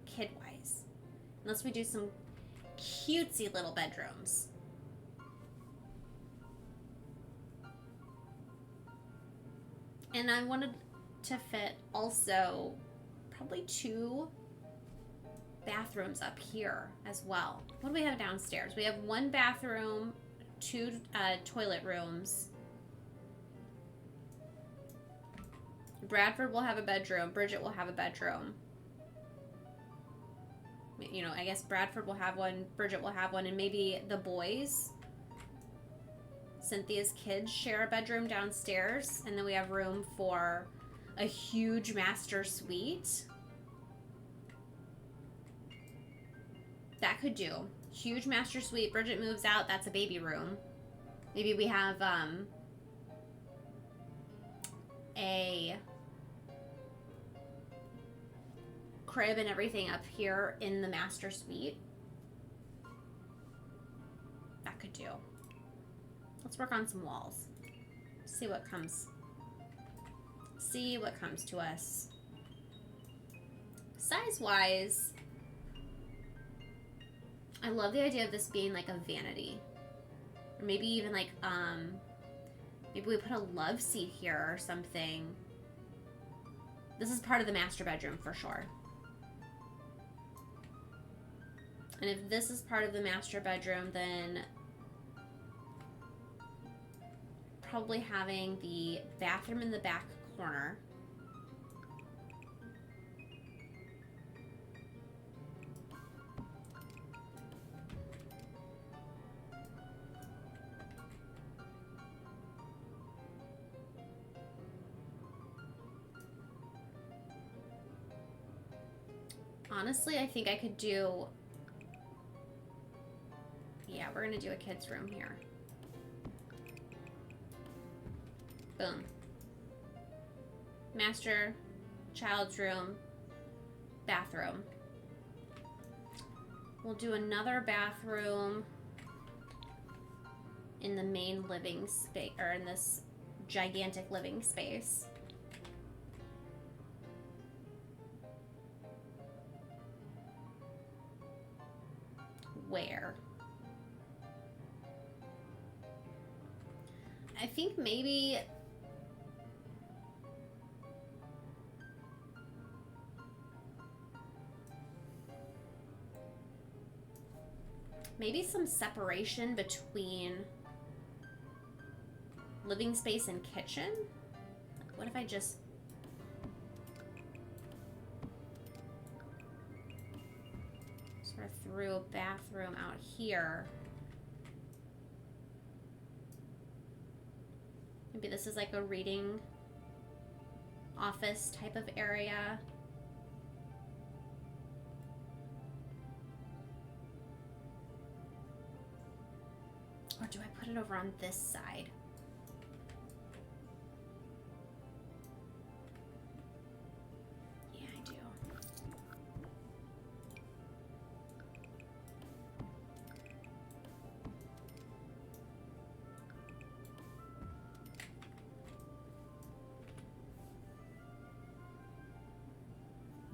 kid-wise. Unless we do some cutesy little bedrooms. And I wanted to fit also probably 2 bathrooms up here as well. What do we have downstairs? We have 1 bathroom, 2 toilet rooms. Bradford will have a bedroom. Bridget will have a bedroom. You know, I guess Bradford will have one, Bridget will have one, and maybe the boys, Cynthia's kids, share a bedroom downstairs, and then we have room for a huge master suite. That could do. Huge master suite. Bridget moves out. That's a baby room. Maybe we have a crib and everything up here in the master suite. That could do. Let's work on some walls. See what comes. See what comes to us. Size-wise, I love the idea of this being like a vanity. Or maybe even like, maybe we put a love seat here or something. This is part of the master bedroom for sure. And if this is part of the master bedroom, then probably having the bathroom in the back corner. Honestly, I think I could do... Yeah, we're gonna do a kid's room here. Boom. Master, child's room, bathroom. We'll do another bathroom in the main living space, or in this gigantic living space. Where? I think maybe maybe some separation between living space and kitchen. What if I just sort of threw a bathroom out here? Maybe this is like a reading office type of area. Or do I put it over on this side? Yeah, I do.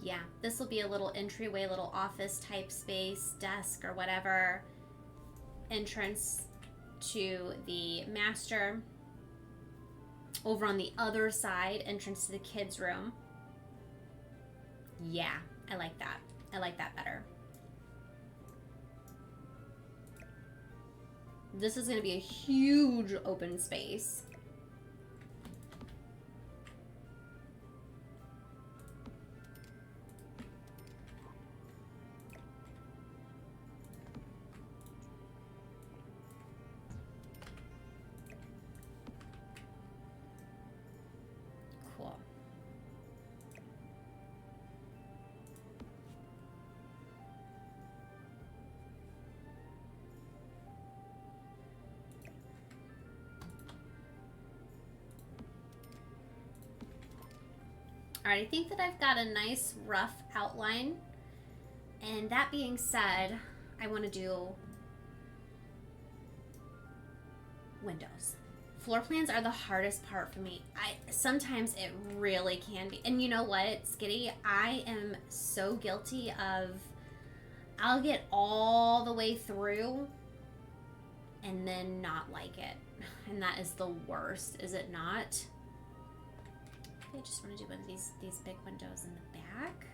Yeah, this will be a little entryway, little office type space, desk or whatever. Entrance to the master. Over on the other side, entrance to the kids' room. Yeah, I like that. I like that better. This is going to be a huge open space. Cool. All right, I think that I've got a nice rough outline. And that being said, I want to do windows. Floor plans are the hardest part for me. Sometimes it really can be. And you know what, Skitty? I am so guilty of, I'll get all the way through and then not like it. And that is the worst, is it not? I just want to do one of these big windows in the back.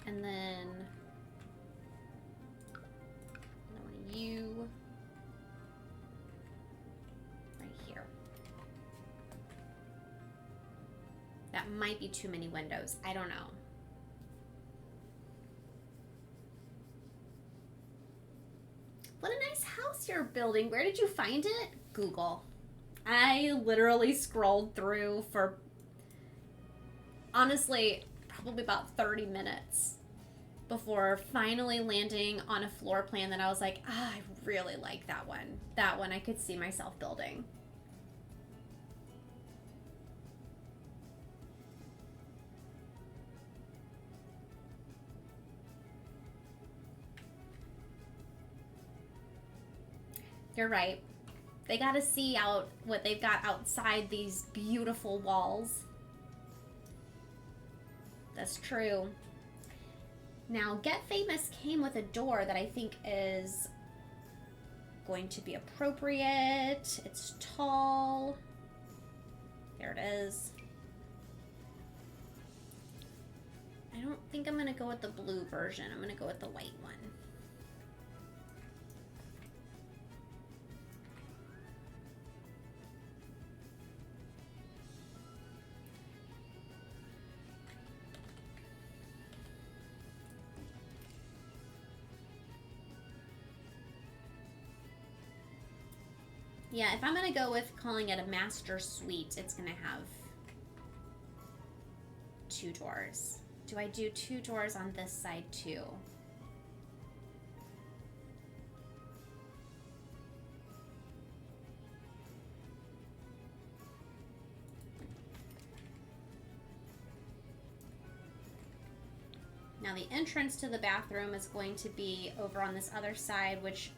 And then I want you right here. That might be too many windows. I don't know. What a nice house you're building. Where did you find it? Google. I literally scrolled through for, honestly, probably about 30 minutes before finally landing on a floor plan that I was like, I really like that one. That one I could see myself building. You're right. They got to see out what they've got outside these beautiful walls. That's true. Now, Get Famous came with a door that I think is going to be appropriate. It's tall. There it is. I don't think I'm going to go with the blue version. I'm going to go with the white one. Yeah, if I'm going to go with calling it a master suite, it's going to have 2 doors. Do I do 2 doors on this side too? Now the entrance to the bathroom is going to be over on this other side, which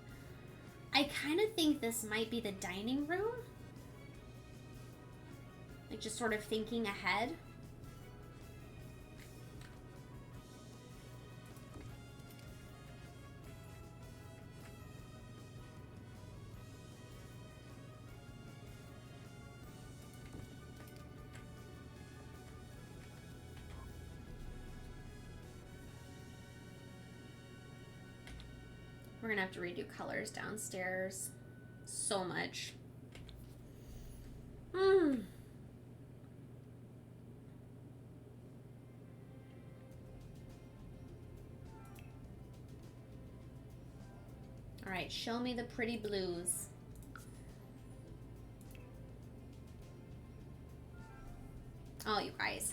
I kind of think this might be the dining room. Like just sort of thinking ahead. We're gonna have to redo colors downstairs so much. All right, show me the pretty blues. Oh, you guys.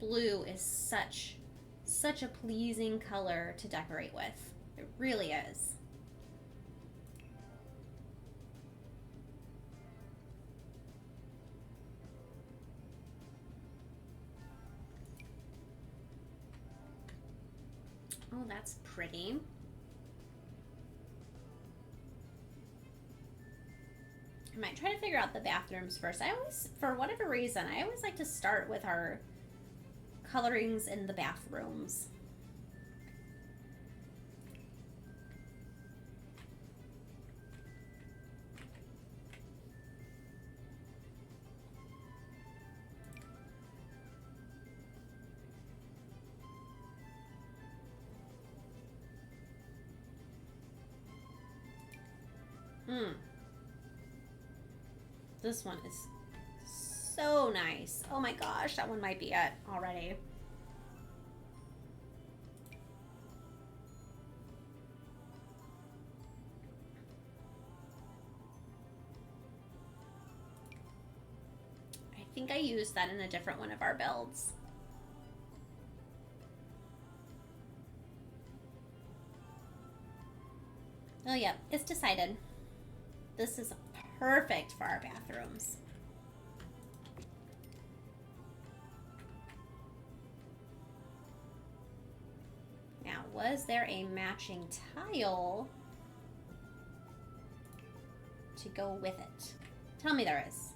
Blue is such a pleasing color to decorate with. It really is. Oh, that's pretty. I might try to figure out the bathrooms first. I always, for whatever reason, I always like to start with our colorings in the bathrooms. This one is so nice. Oh my gosh, that one might be it already. I think I used that in a different one of our builds. Oh yeah, it's decided. This is perfect for our bathrooms. Now, was there a matching tile to go with it? Tell me there is.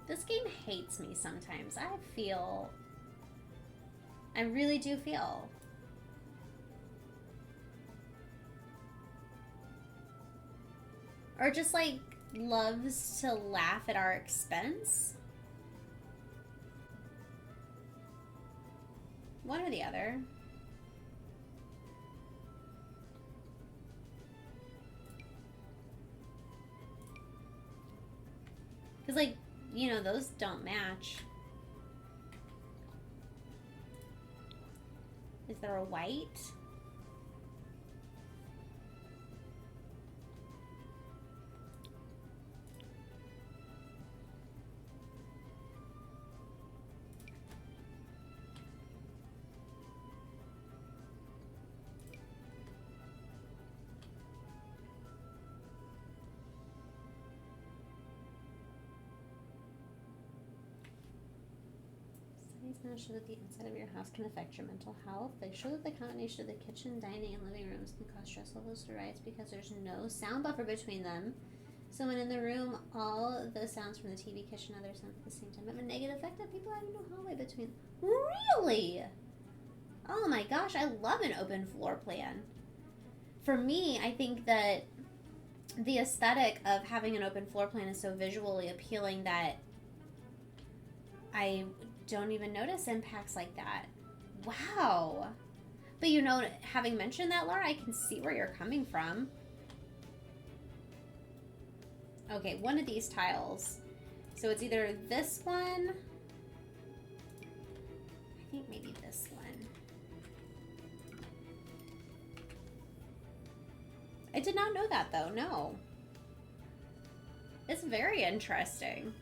This game hates me sometimes. I really do feel. Or just like loves to laugh at our expense. One or the other. Because like, you know, those don't match. Is there a white? Now show that the inside of your house can affect your mental health. They show that the combination of the kitchen, dining, and living rooms can cause stress levels to rise because there's no sound buffer between them. So when in the room, all the sounds from the TV, kitchen, other sounds at the same time have a negative effect on people having no hallway between. Really? Oh my gosh, I love an open floor plan. For me, I think that the aesthetic of having an open floor plan is so visually appealing that I don't even notice impacts like that. Wow. But you know, having mentioned that, Laura, I can see where you're coming from. Okay, one of these tiles. So it's either this one. I think maybe this one. I did not know that though, no. It's very interesting.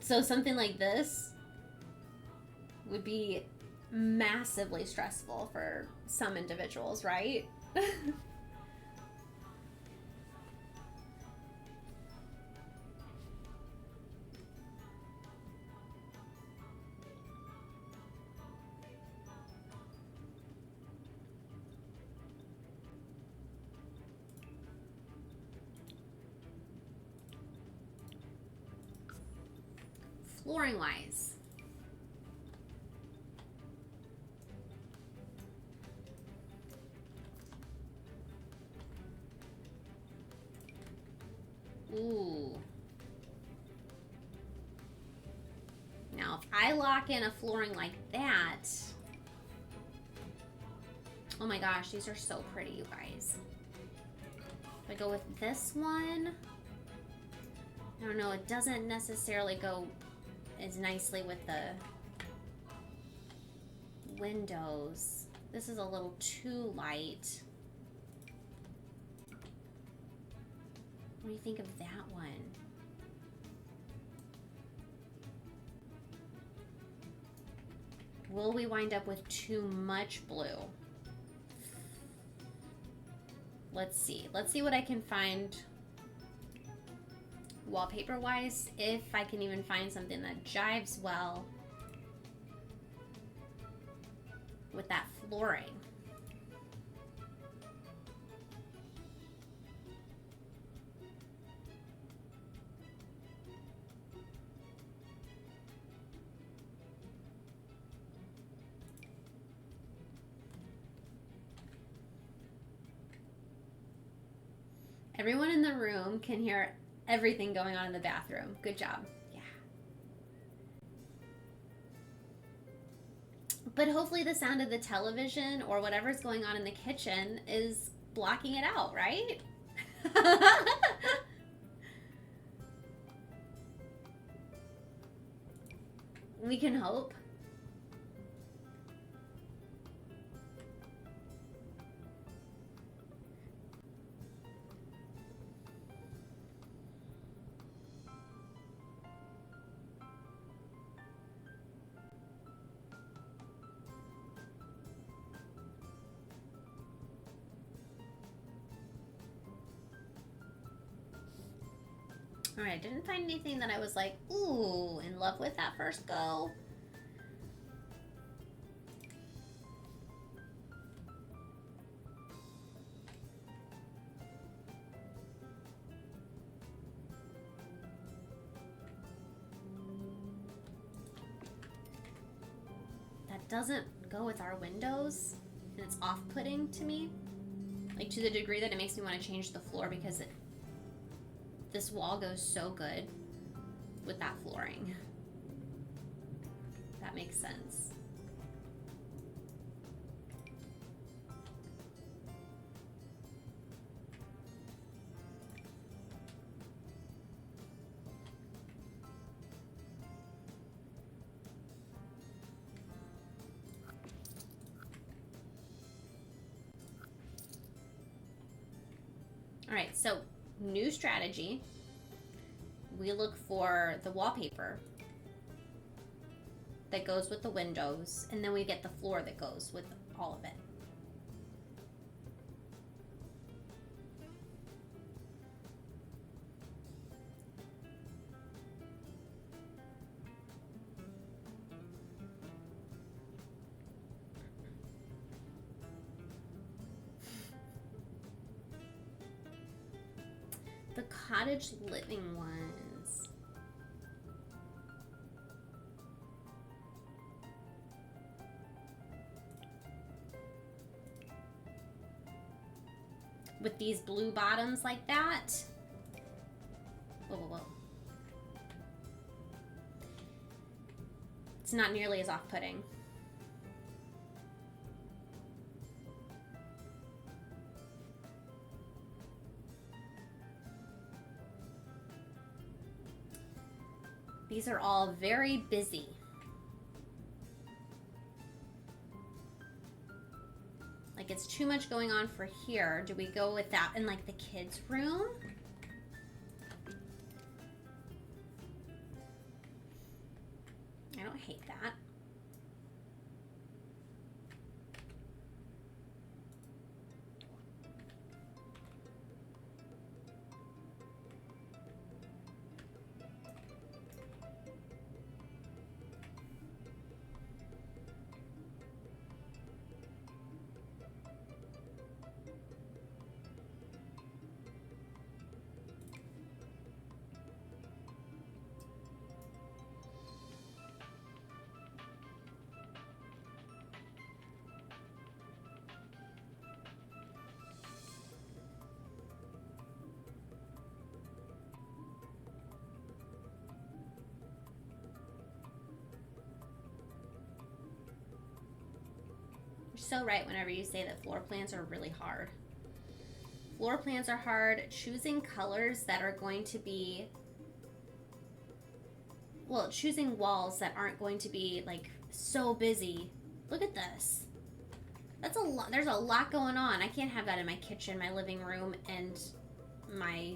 So something like this would be massively stressful for some individuals, right? Flooring wise, ooh. Now, if I lock in a flooring like that, oh my gosh, these are so pretty, you guys. If I go with this one, I don't know, it doesn't necessarily go as nicely with the windows. This is a little too light. What do you think of that one? Will we wind up with too much blue? Let's see. Let's see what I can find wallpaper wise, if I can even find something that jives well with that flooring. Everyone in the room can hear everything going on in the bathroom. Good job. Yeah. But hopefully the sound of the television or whatever's going on in the kitchen is blocking it out, right? We can hope. All right, didn't find anything that I was like, ooh, in love with that first go. That doesn't go with our windows, and it's off-putting to me. Like, to the degree that it makes me want to change the floor because this wall goes so good with that flooring. That makes sense. All right, so new strategy. We look for the wallpaper that goes with the windows, and then we get the floor that goes with all of it. The cottage living ones. With these blue bottoms like that. Whoa, whoa, whoa. It's not nearly as off-putting. These are all very busy. Like, it's too much going on for here. Do we go with that in like the kids' room? I don't hate that. You're so right whenever you say that floor plans are really hard. Floor plans are hard. Choosing colors that are going to be, well, choosing walls that aren't going to be like so busy. Look at this. That's a lot. There's a lot going on. I can't have that in my kitchen, my living room, and my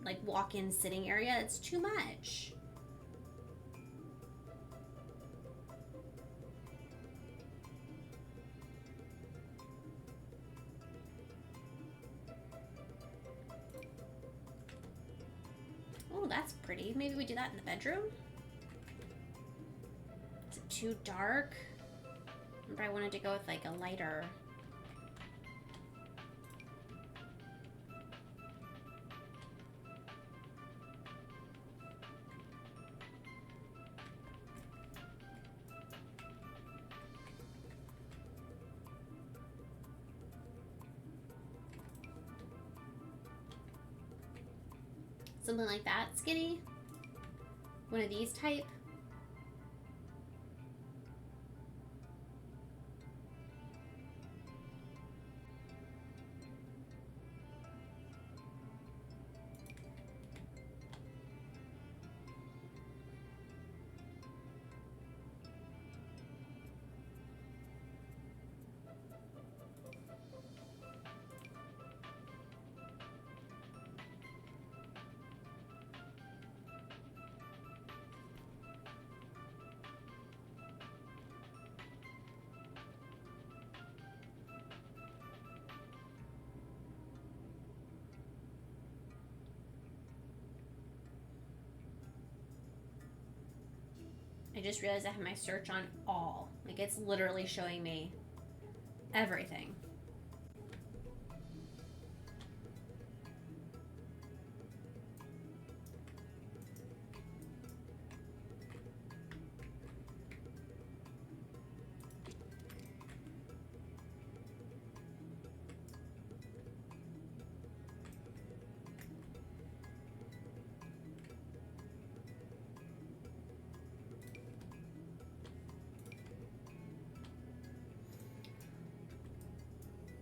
like walk-in sitting area. It's too much. Oh, that's pretty. Maybe we do that in the bedroom? Is it too dark? Remember, I wanted to go with like a lighter. Something like that, skinny. One of these type. I just realized I have my search on all. Like, it's literally showing me everything.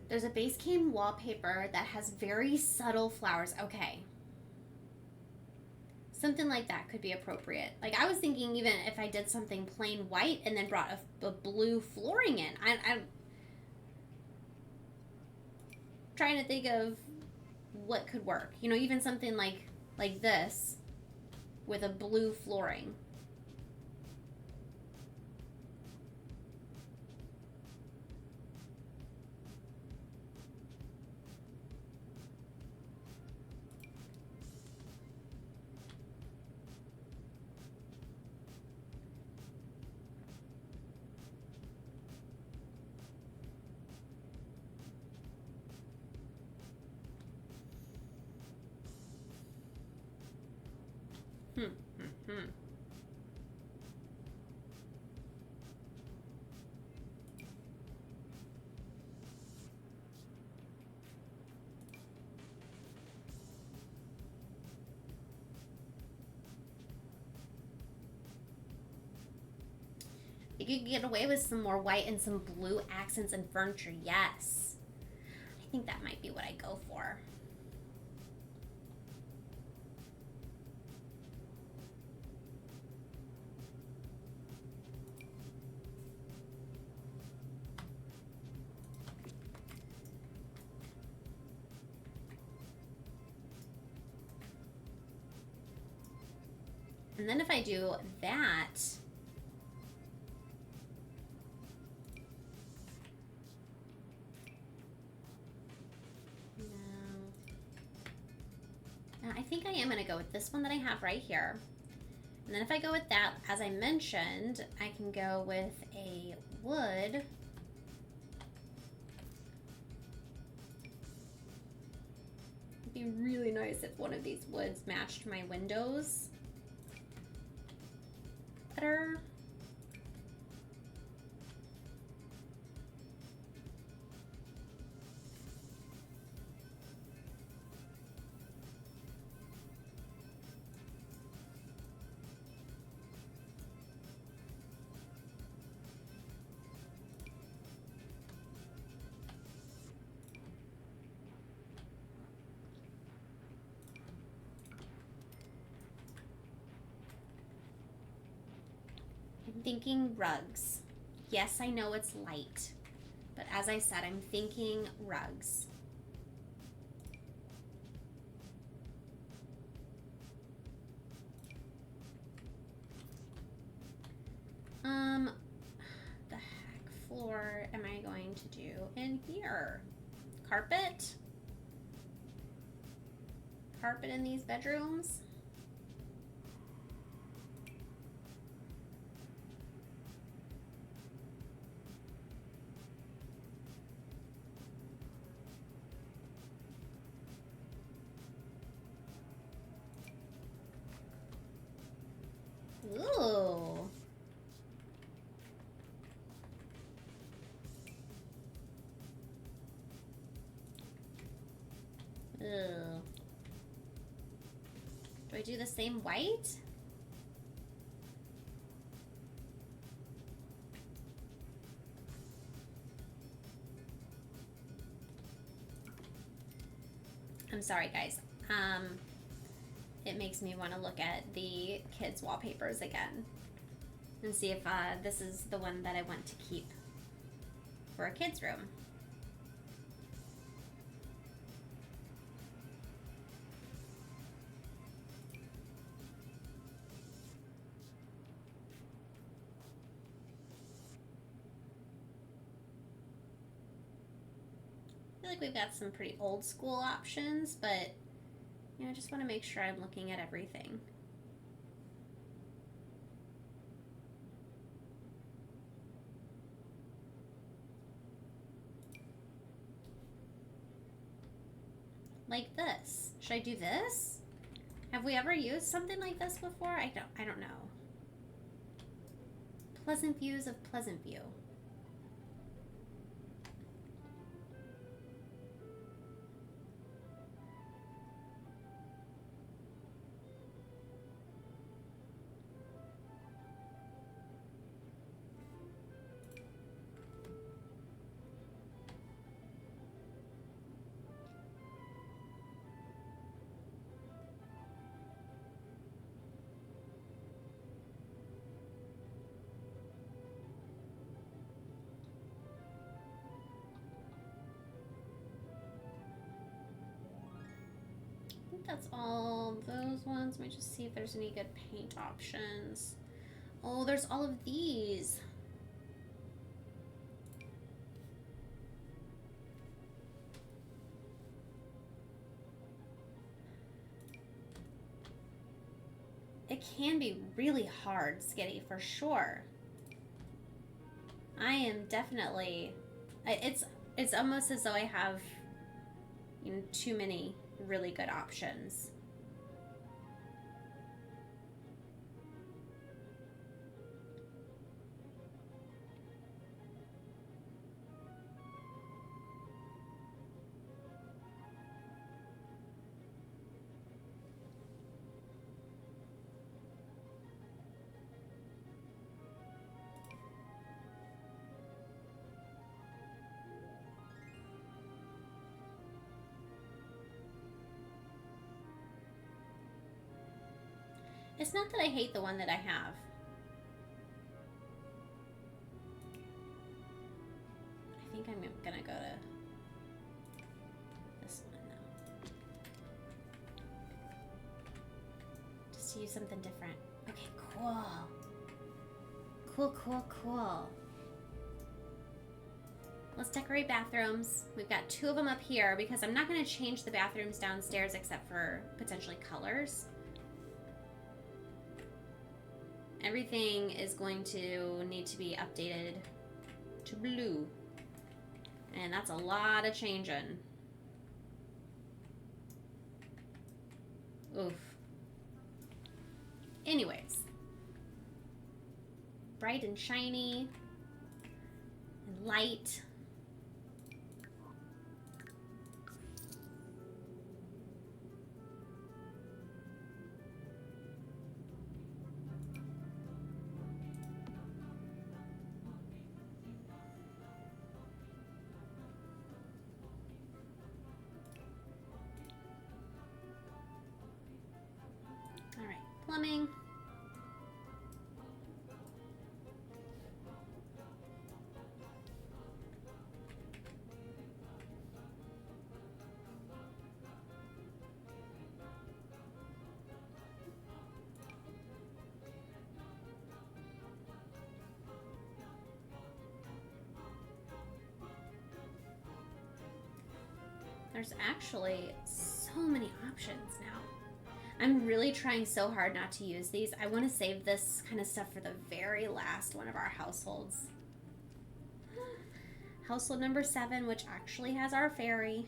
There's a base game wallpaper that has very subtle flowers. Okay. Something like that could be appropriate. Like, I was thinking even if I did something plain white and then brought a blue flooring in. I'm trying to think of what could work. You know, even something like this with a blue flooring. You could get away with some more white and some blue accents and furniture. Yes. I think that might be what I go for. And then if I do that, think I am going to go with this one that I have right here. And then if I go with that, as I mentioned, I can go with a wood. It'd be really nice if one of these woods matched my windows better. I'm thinking rugs. Yes, I know it's light, but as I said, I'm thinking rugs. The heck floor am I going to do in here? Carpet? Carpet in these bedrooms? Ooh. Ugh. Do I do the same white? I'm sorry, guys. It makes me want to look at the kids' wallpapers again and see if this is the one that I want to keep for a kid's room. I feel like we've got some pretty old school options, but you know, I just want to make sure I'm looking at everything. Like this. Should I do this? Have we ever used something like this before? I don't know. Pleasant views of Pleasant View. That's all those ones. Let me just see if there's any good paint options. Oh, there's all of these. It can be really hard, Skitty, for sure. I am definitely... It's almost as though I have, you know, too many really good options. It's not that I hate the one that I have. I think I'm gonna go to this one now. Just to use something different. Okay, cool. Cool, cool, cool. Let's decorate bathrooms. We've got 2 of them up here because I'm not going to change the bathrooms downstairs except for potentially colors. Everything is going to need to be updated to blue. And that's a lot of changing. Oof. Anyways. Bright and shiny. And light. Plumbing. There's actually so many options now. I'm really trying so hard not to use these. I want to save this kind of stuff for the very last one of our households. Household number 7, which actually has our fairy.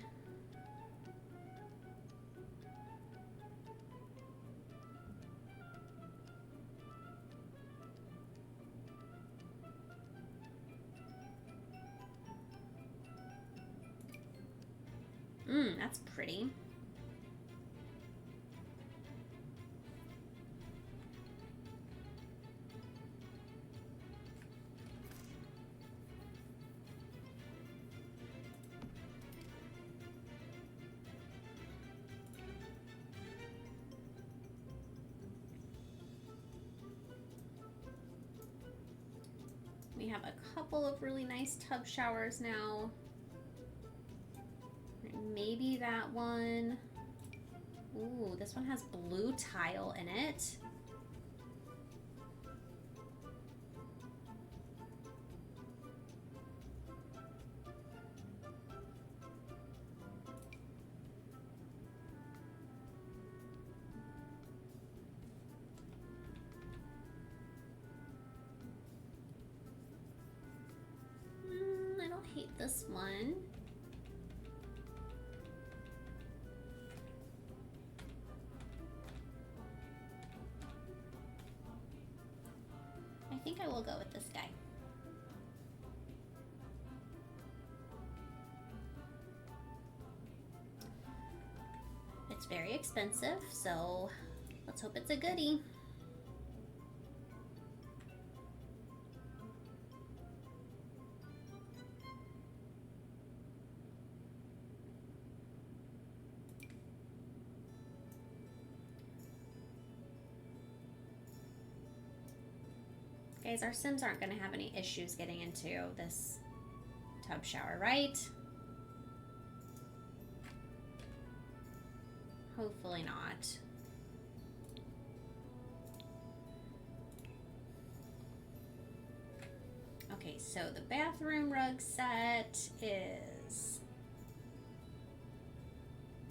That's pretty. We have a couple of really nice tub showers now. Maybe that one. Ooh, this one has blue tile in it. I don't hate this one. I think I will go with this guy. It's very expensive, so let's hope it's a goodie. Guys, our Sims aren't going to have any issues getting into this tub shower, right? Hopefully not. Okay, so the bathroom rug set is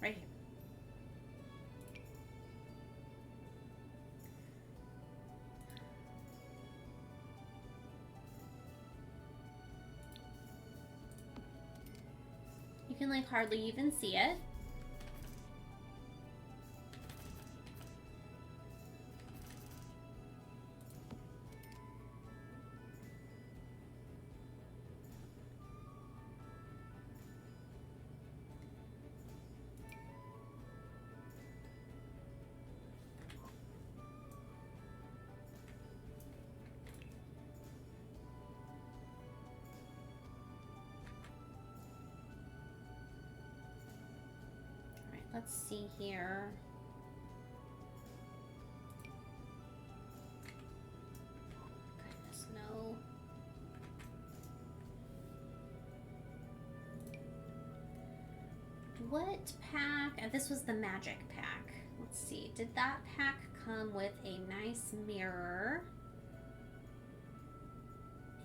right here. You can like hardly even see it. Let's see here. Goodness, no. What pack? This was the magic pack. Let's see. Did that pack come with a nice mirror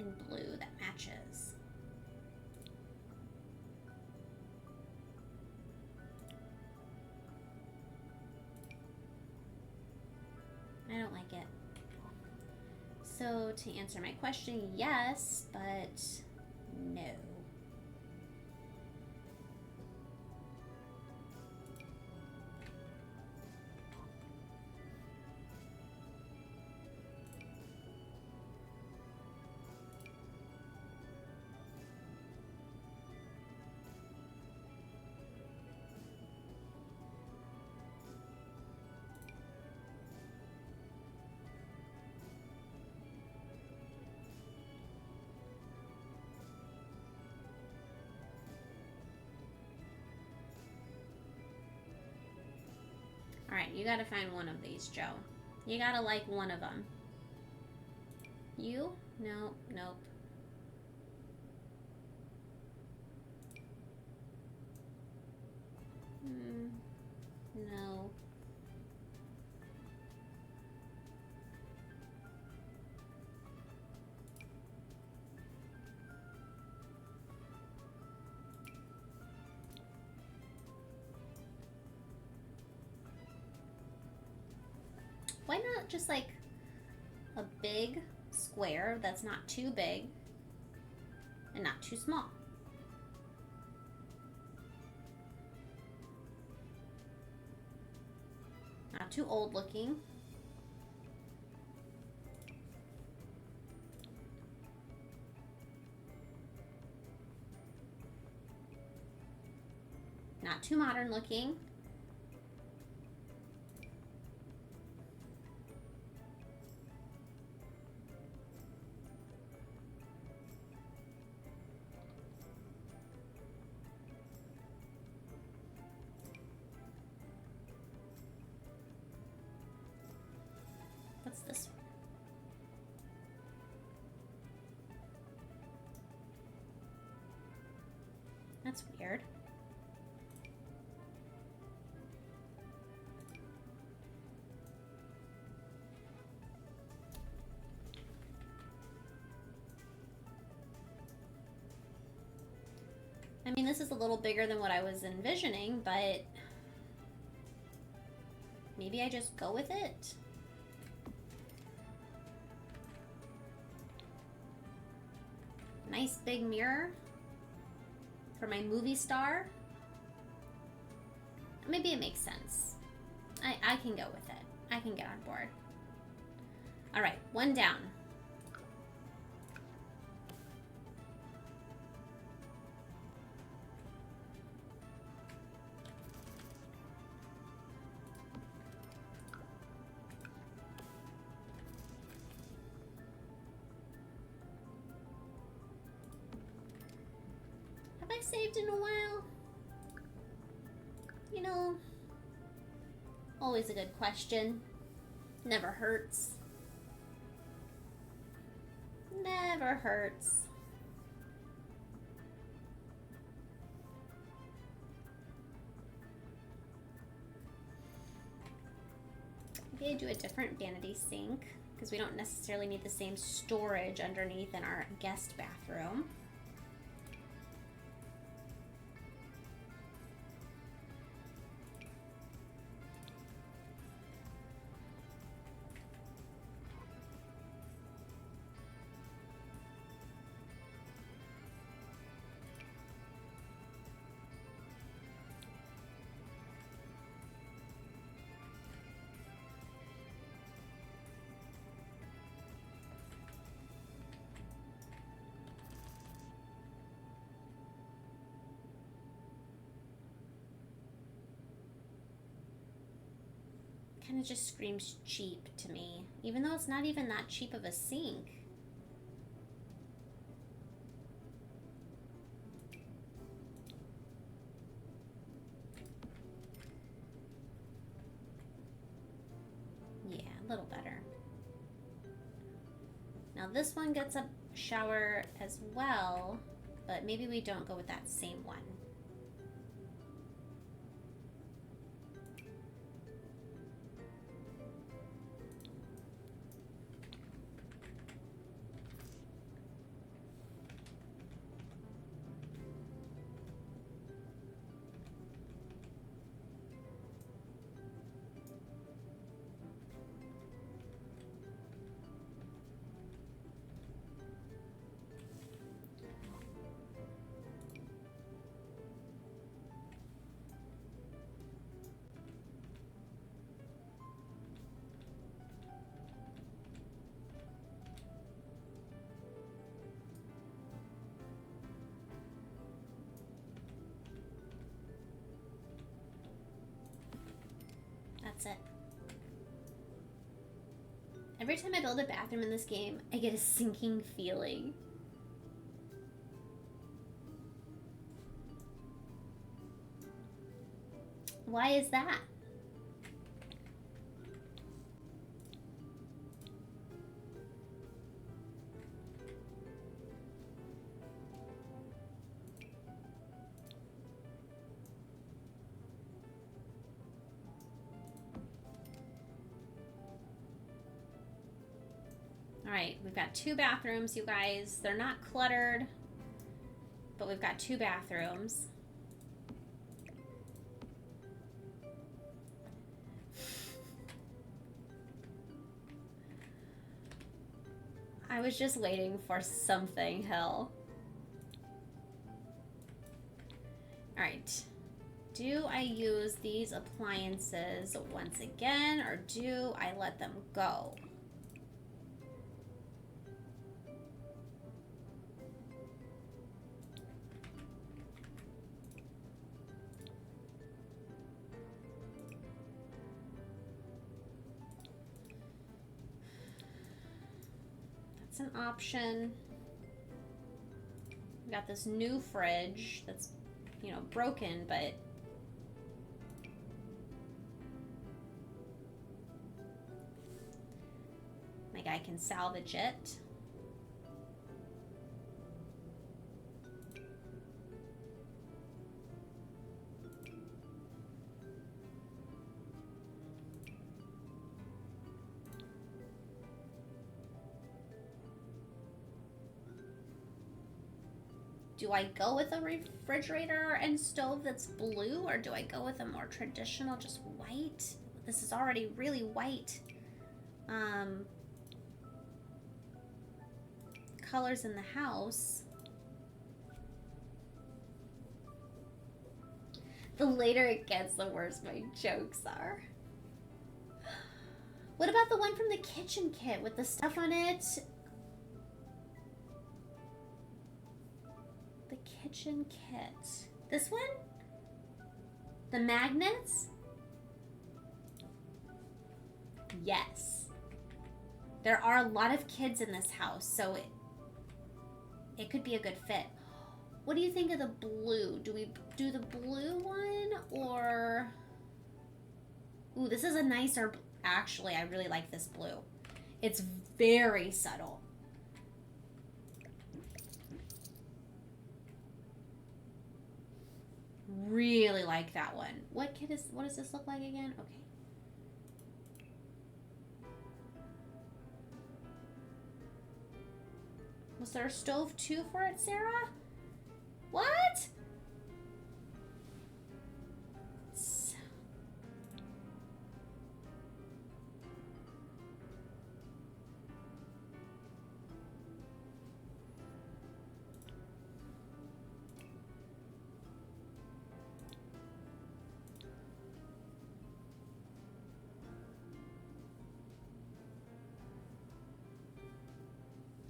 in blue that matches? don't like it. So to answer my question, yes, but no. All right, you gotta find one of these, Joe. You gotta like one of them. You? Nope, nope. No. Why not just like a big square that's not too big and not too small? Not too old looking. Not too modern looking. What's this one? That's weird. I mean, this is a little bigger than what I was envisioning, but maybe I just go with it. Nice big mirror for my movie star. Maybe it makes sense. I can go with it. I can get on board. All right, one down. Have I saved in a while? You know, always a good question. Never hurts. Never hurts. Maybe I do a different vanity sink because we don't necessarily need the same storage underneath in our guest bathroom. Kind of just screams cheap to me, even though it's not even that cheap of a sink. Yeah, a little better. Now this one gets a shower as well, but maybe we don't go with that same one. That's it. Every time I build a bathroom in this game, I get a sinking feeling. Why is that? All right, we've got 2 bathrooms, you guys. They're not cluttered, but we've got 2 bathrooms. I was just waiting for something, hell. All right. Do I use these appliances once again, or do I let them go? That's an option. We got this new fridge that's, you know, broken, but my guy can salvage it. Do I go with a refrigerator and stove that's blue, or do I go with a more traditional, just white? This is already really white. Colors in the house. The later it gets, the worse my jokes are. What about the one from the kitchen kit with the stuff on it? The kitchen kit. This one? The magnets? Yes. There are a lot of kids in this house, so it could be a good fit. What do you think of the blue? Do we do the blue one, or... Ooh, this is a nicer... Actually, I really like this blue. It's very subtle. Really like that one. What does this look like again? Okay. Was there a stove too for it, Sarah? What?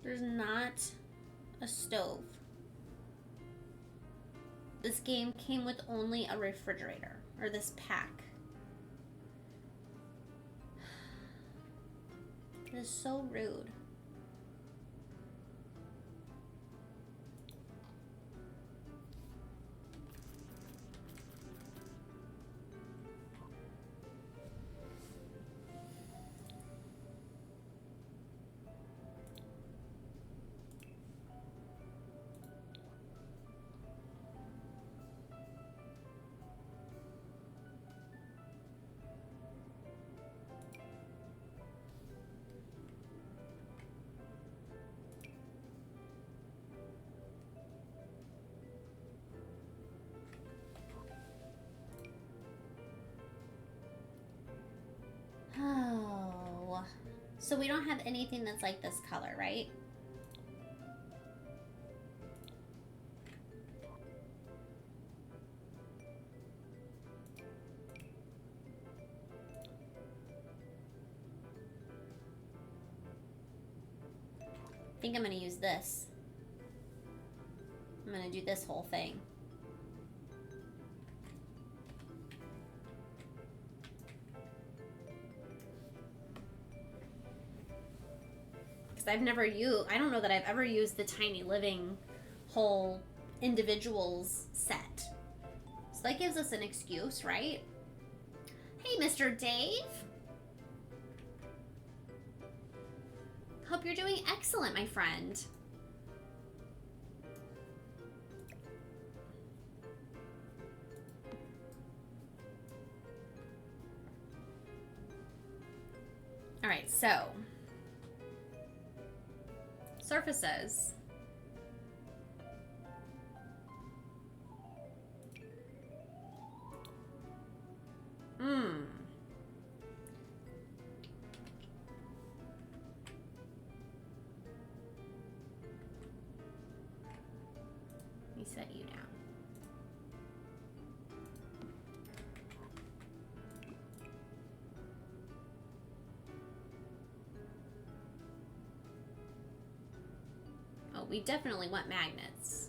There's not a stove. This game came with only a refrigerator, or this pack. It is so rude. Oh, so we don't have anything that's like this color, right? I think I'm gonna use this. I'm gonna do this whole thing. because I don't know that I've ever used the tiny living whole individuals set. So that gives us an excuse, right? Hey, Mr. Dave. Hope you're doing excellent, my friend. All right, so surfaces. Let me set you down. Oh, we definitely want magnets.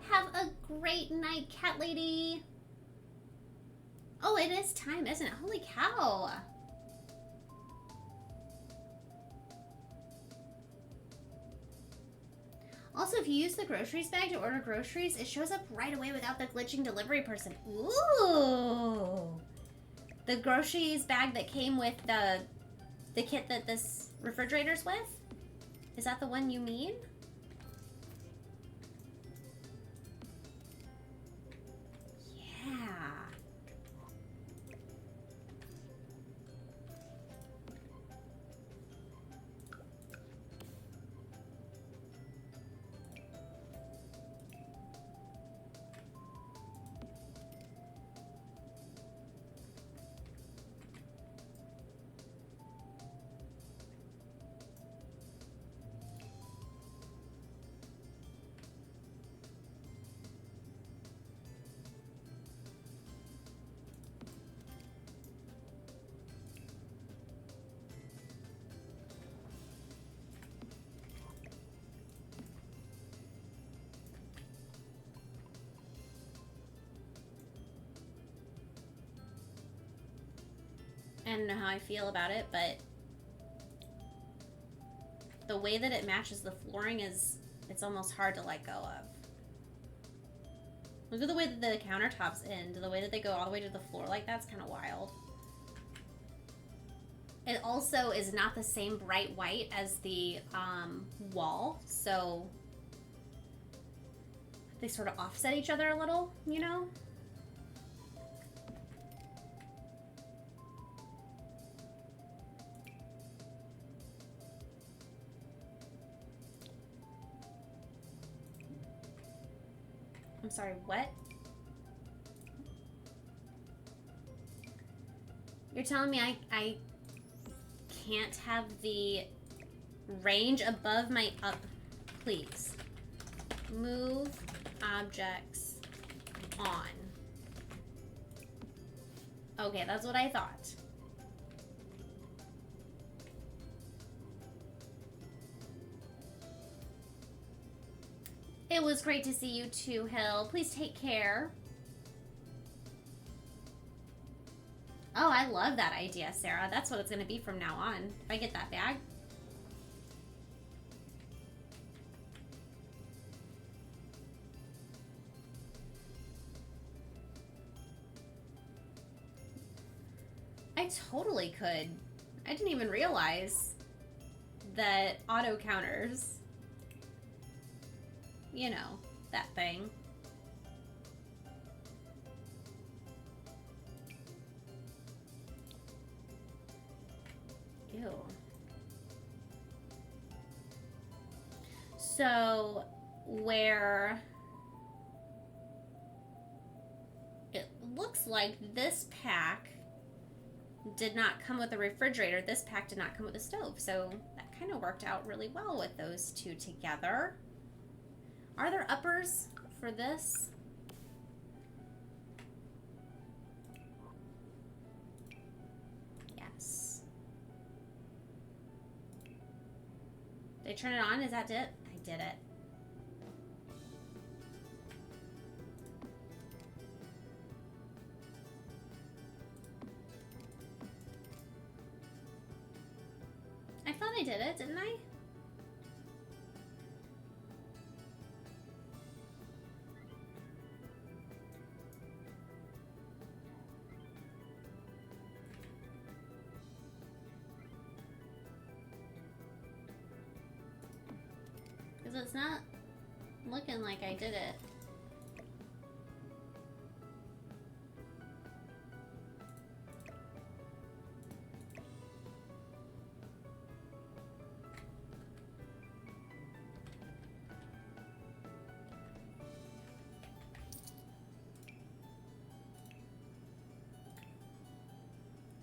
Have a great night, cat lady. Oh, it is time, isn't it? Holy cow. Also, if you use the groceries bag to order groceries, it shows up right away without the glitching delivery person. Ooh. The groceries bag that came with the kit that this refrigerator's with? Is that the one you mean? Yeah. I don't know how I feel about it, but the way that it matches the flooring it's almost hard to let go of. Look at the way that the countertops end. The way that they go all the way to the floor like that's kind of wild. It also is not the same bright white as the wall, so they sort of offset each other a little, you know? I'm sorry, what? You're telling me I can't have the range above my up. Please. Move objects on. Okay, that's what I thought. It was great to see you too, Hill. Please take care. Oh, I love that idea, Sarah. That's what it's going to be from now on. If I get that bag. I totally could. I didn't even realize that auto counters, you know, that thing. Ew. So, where it looks like this pack did not come with a refrigerator. This pack did not come with a stove. So that kind of worked out really well with those two together. Are there uppers for this? Yes. Did I turn it on? Is that it? I did it. I thought I did it, didn't I? Because it's not looking like I did it.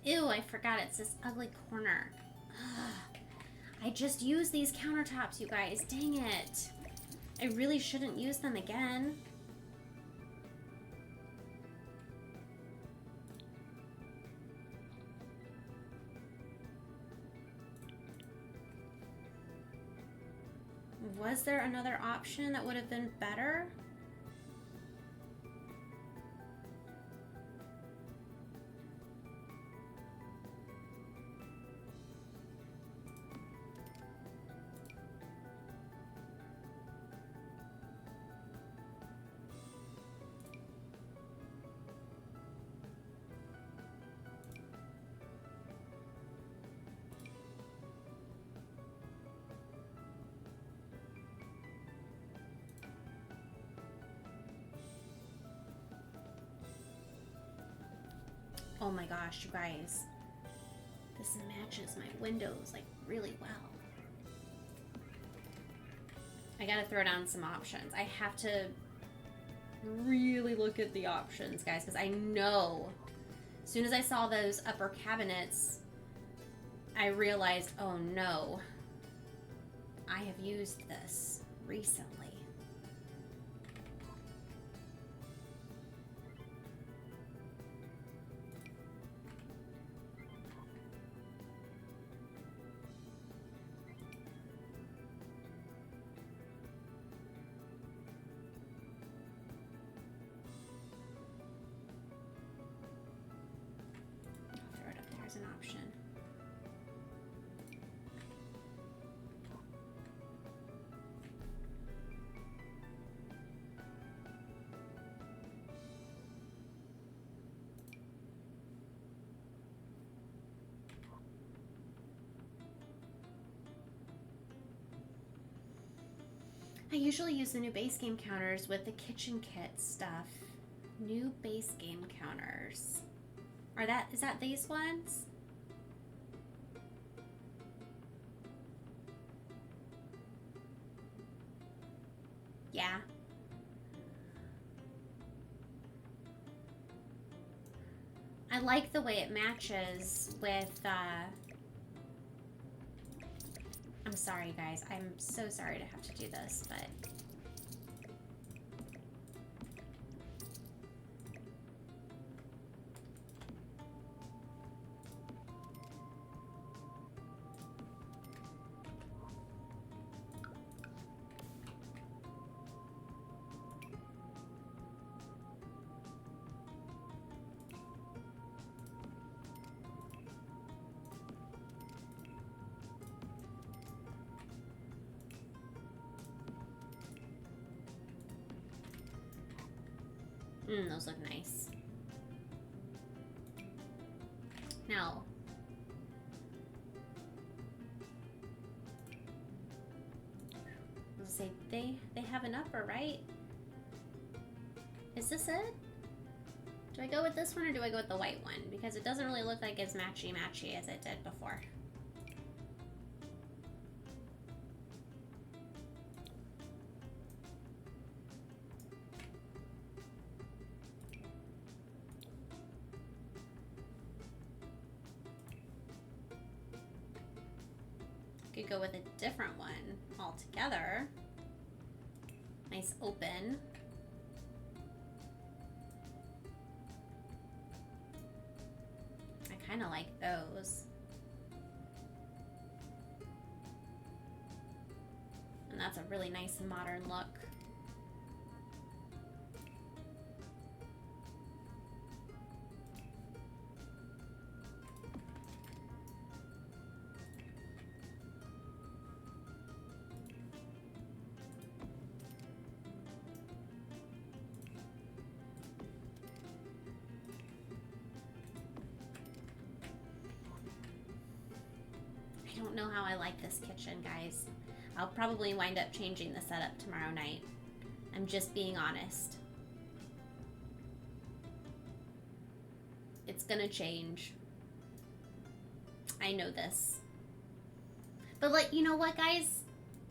Ew, I forgot it's this ugly corner. Ugh. I just used these countertops, you guys. Dang it. I really shouldn't use them again. Was there another option that would have been better? Oh my gosh, you guys. This matches my windows like really well. I gotta throw down some options. I have to really look at the options, guys, because I know as soon as I saw those upper cabinets, I realized, oh no, I have used this recently. An option. I usually use the new base game counters with the kitchen kit stuff. New base game counters. Is that these ones? Yeah. I like the way it matches with, I'm sorry guys, I'm so sorry to have to do this, but those look nice. Now, let's say they have an upper, right? Is this it? Do I go with this one or do I go with the white one? Because it doesn't really look like it's matchy-matchy as it did before. Could go with a different one altogether. Nice open. I kind of like those. And that's a really nice modern look. I don't know how I like this kitchen, guys. I'll probably wind up changing the setup tomorrow night. I'm just being honest. It's gonna change. I know this. But you know what, guys?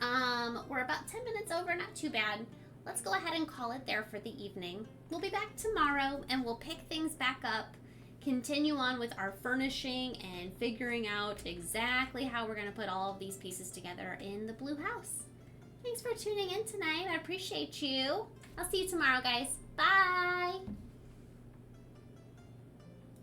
We're about 10 minutes over, not too bad. Let's go ahead and call it there for the evening. We'll be back tomorrow and we'll pick things back up, continue on with our furnishing and figuring out exactly how we're going to put all of these pieces together in the blue house. Thanks for tuning in tonight. I appreciate you. I'll see you tomorrow, guys. Bye.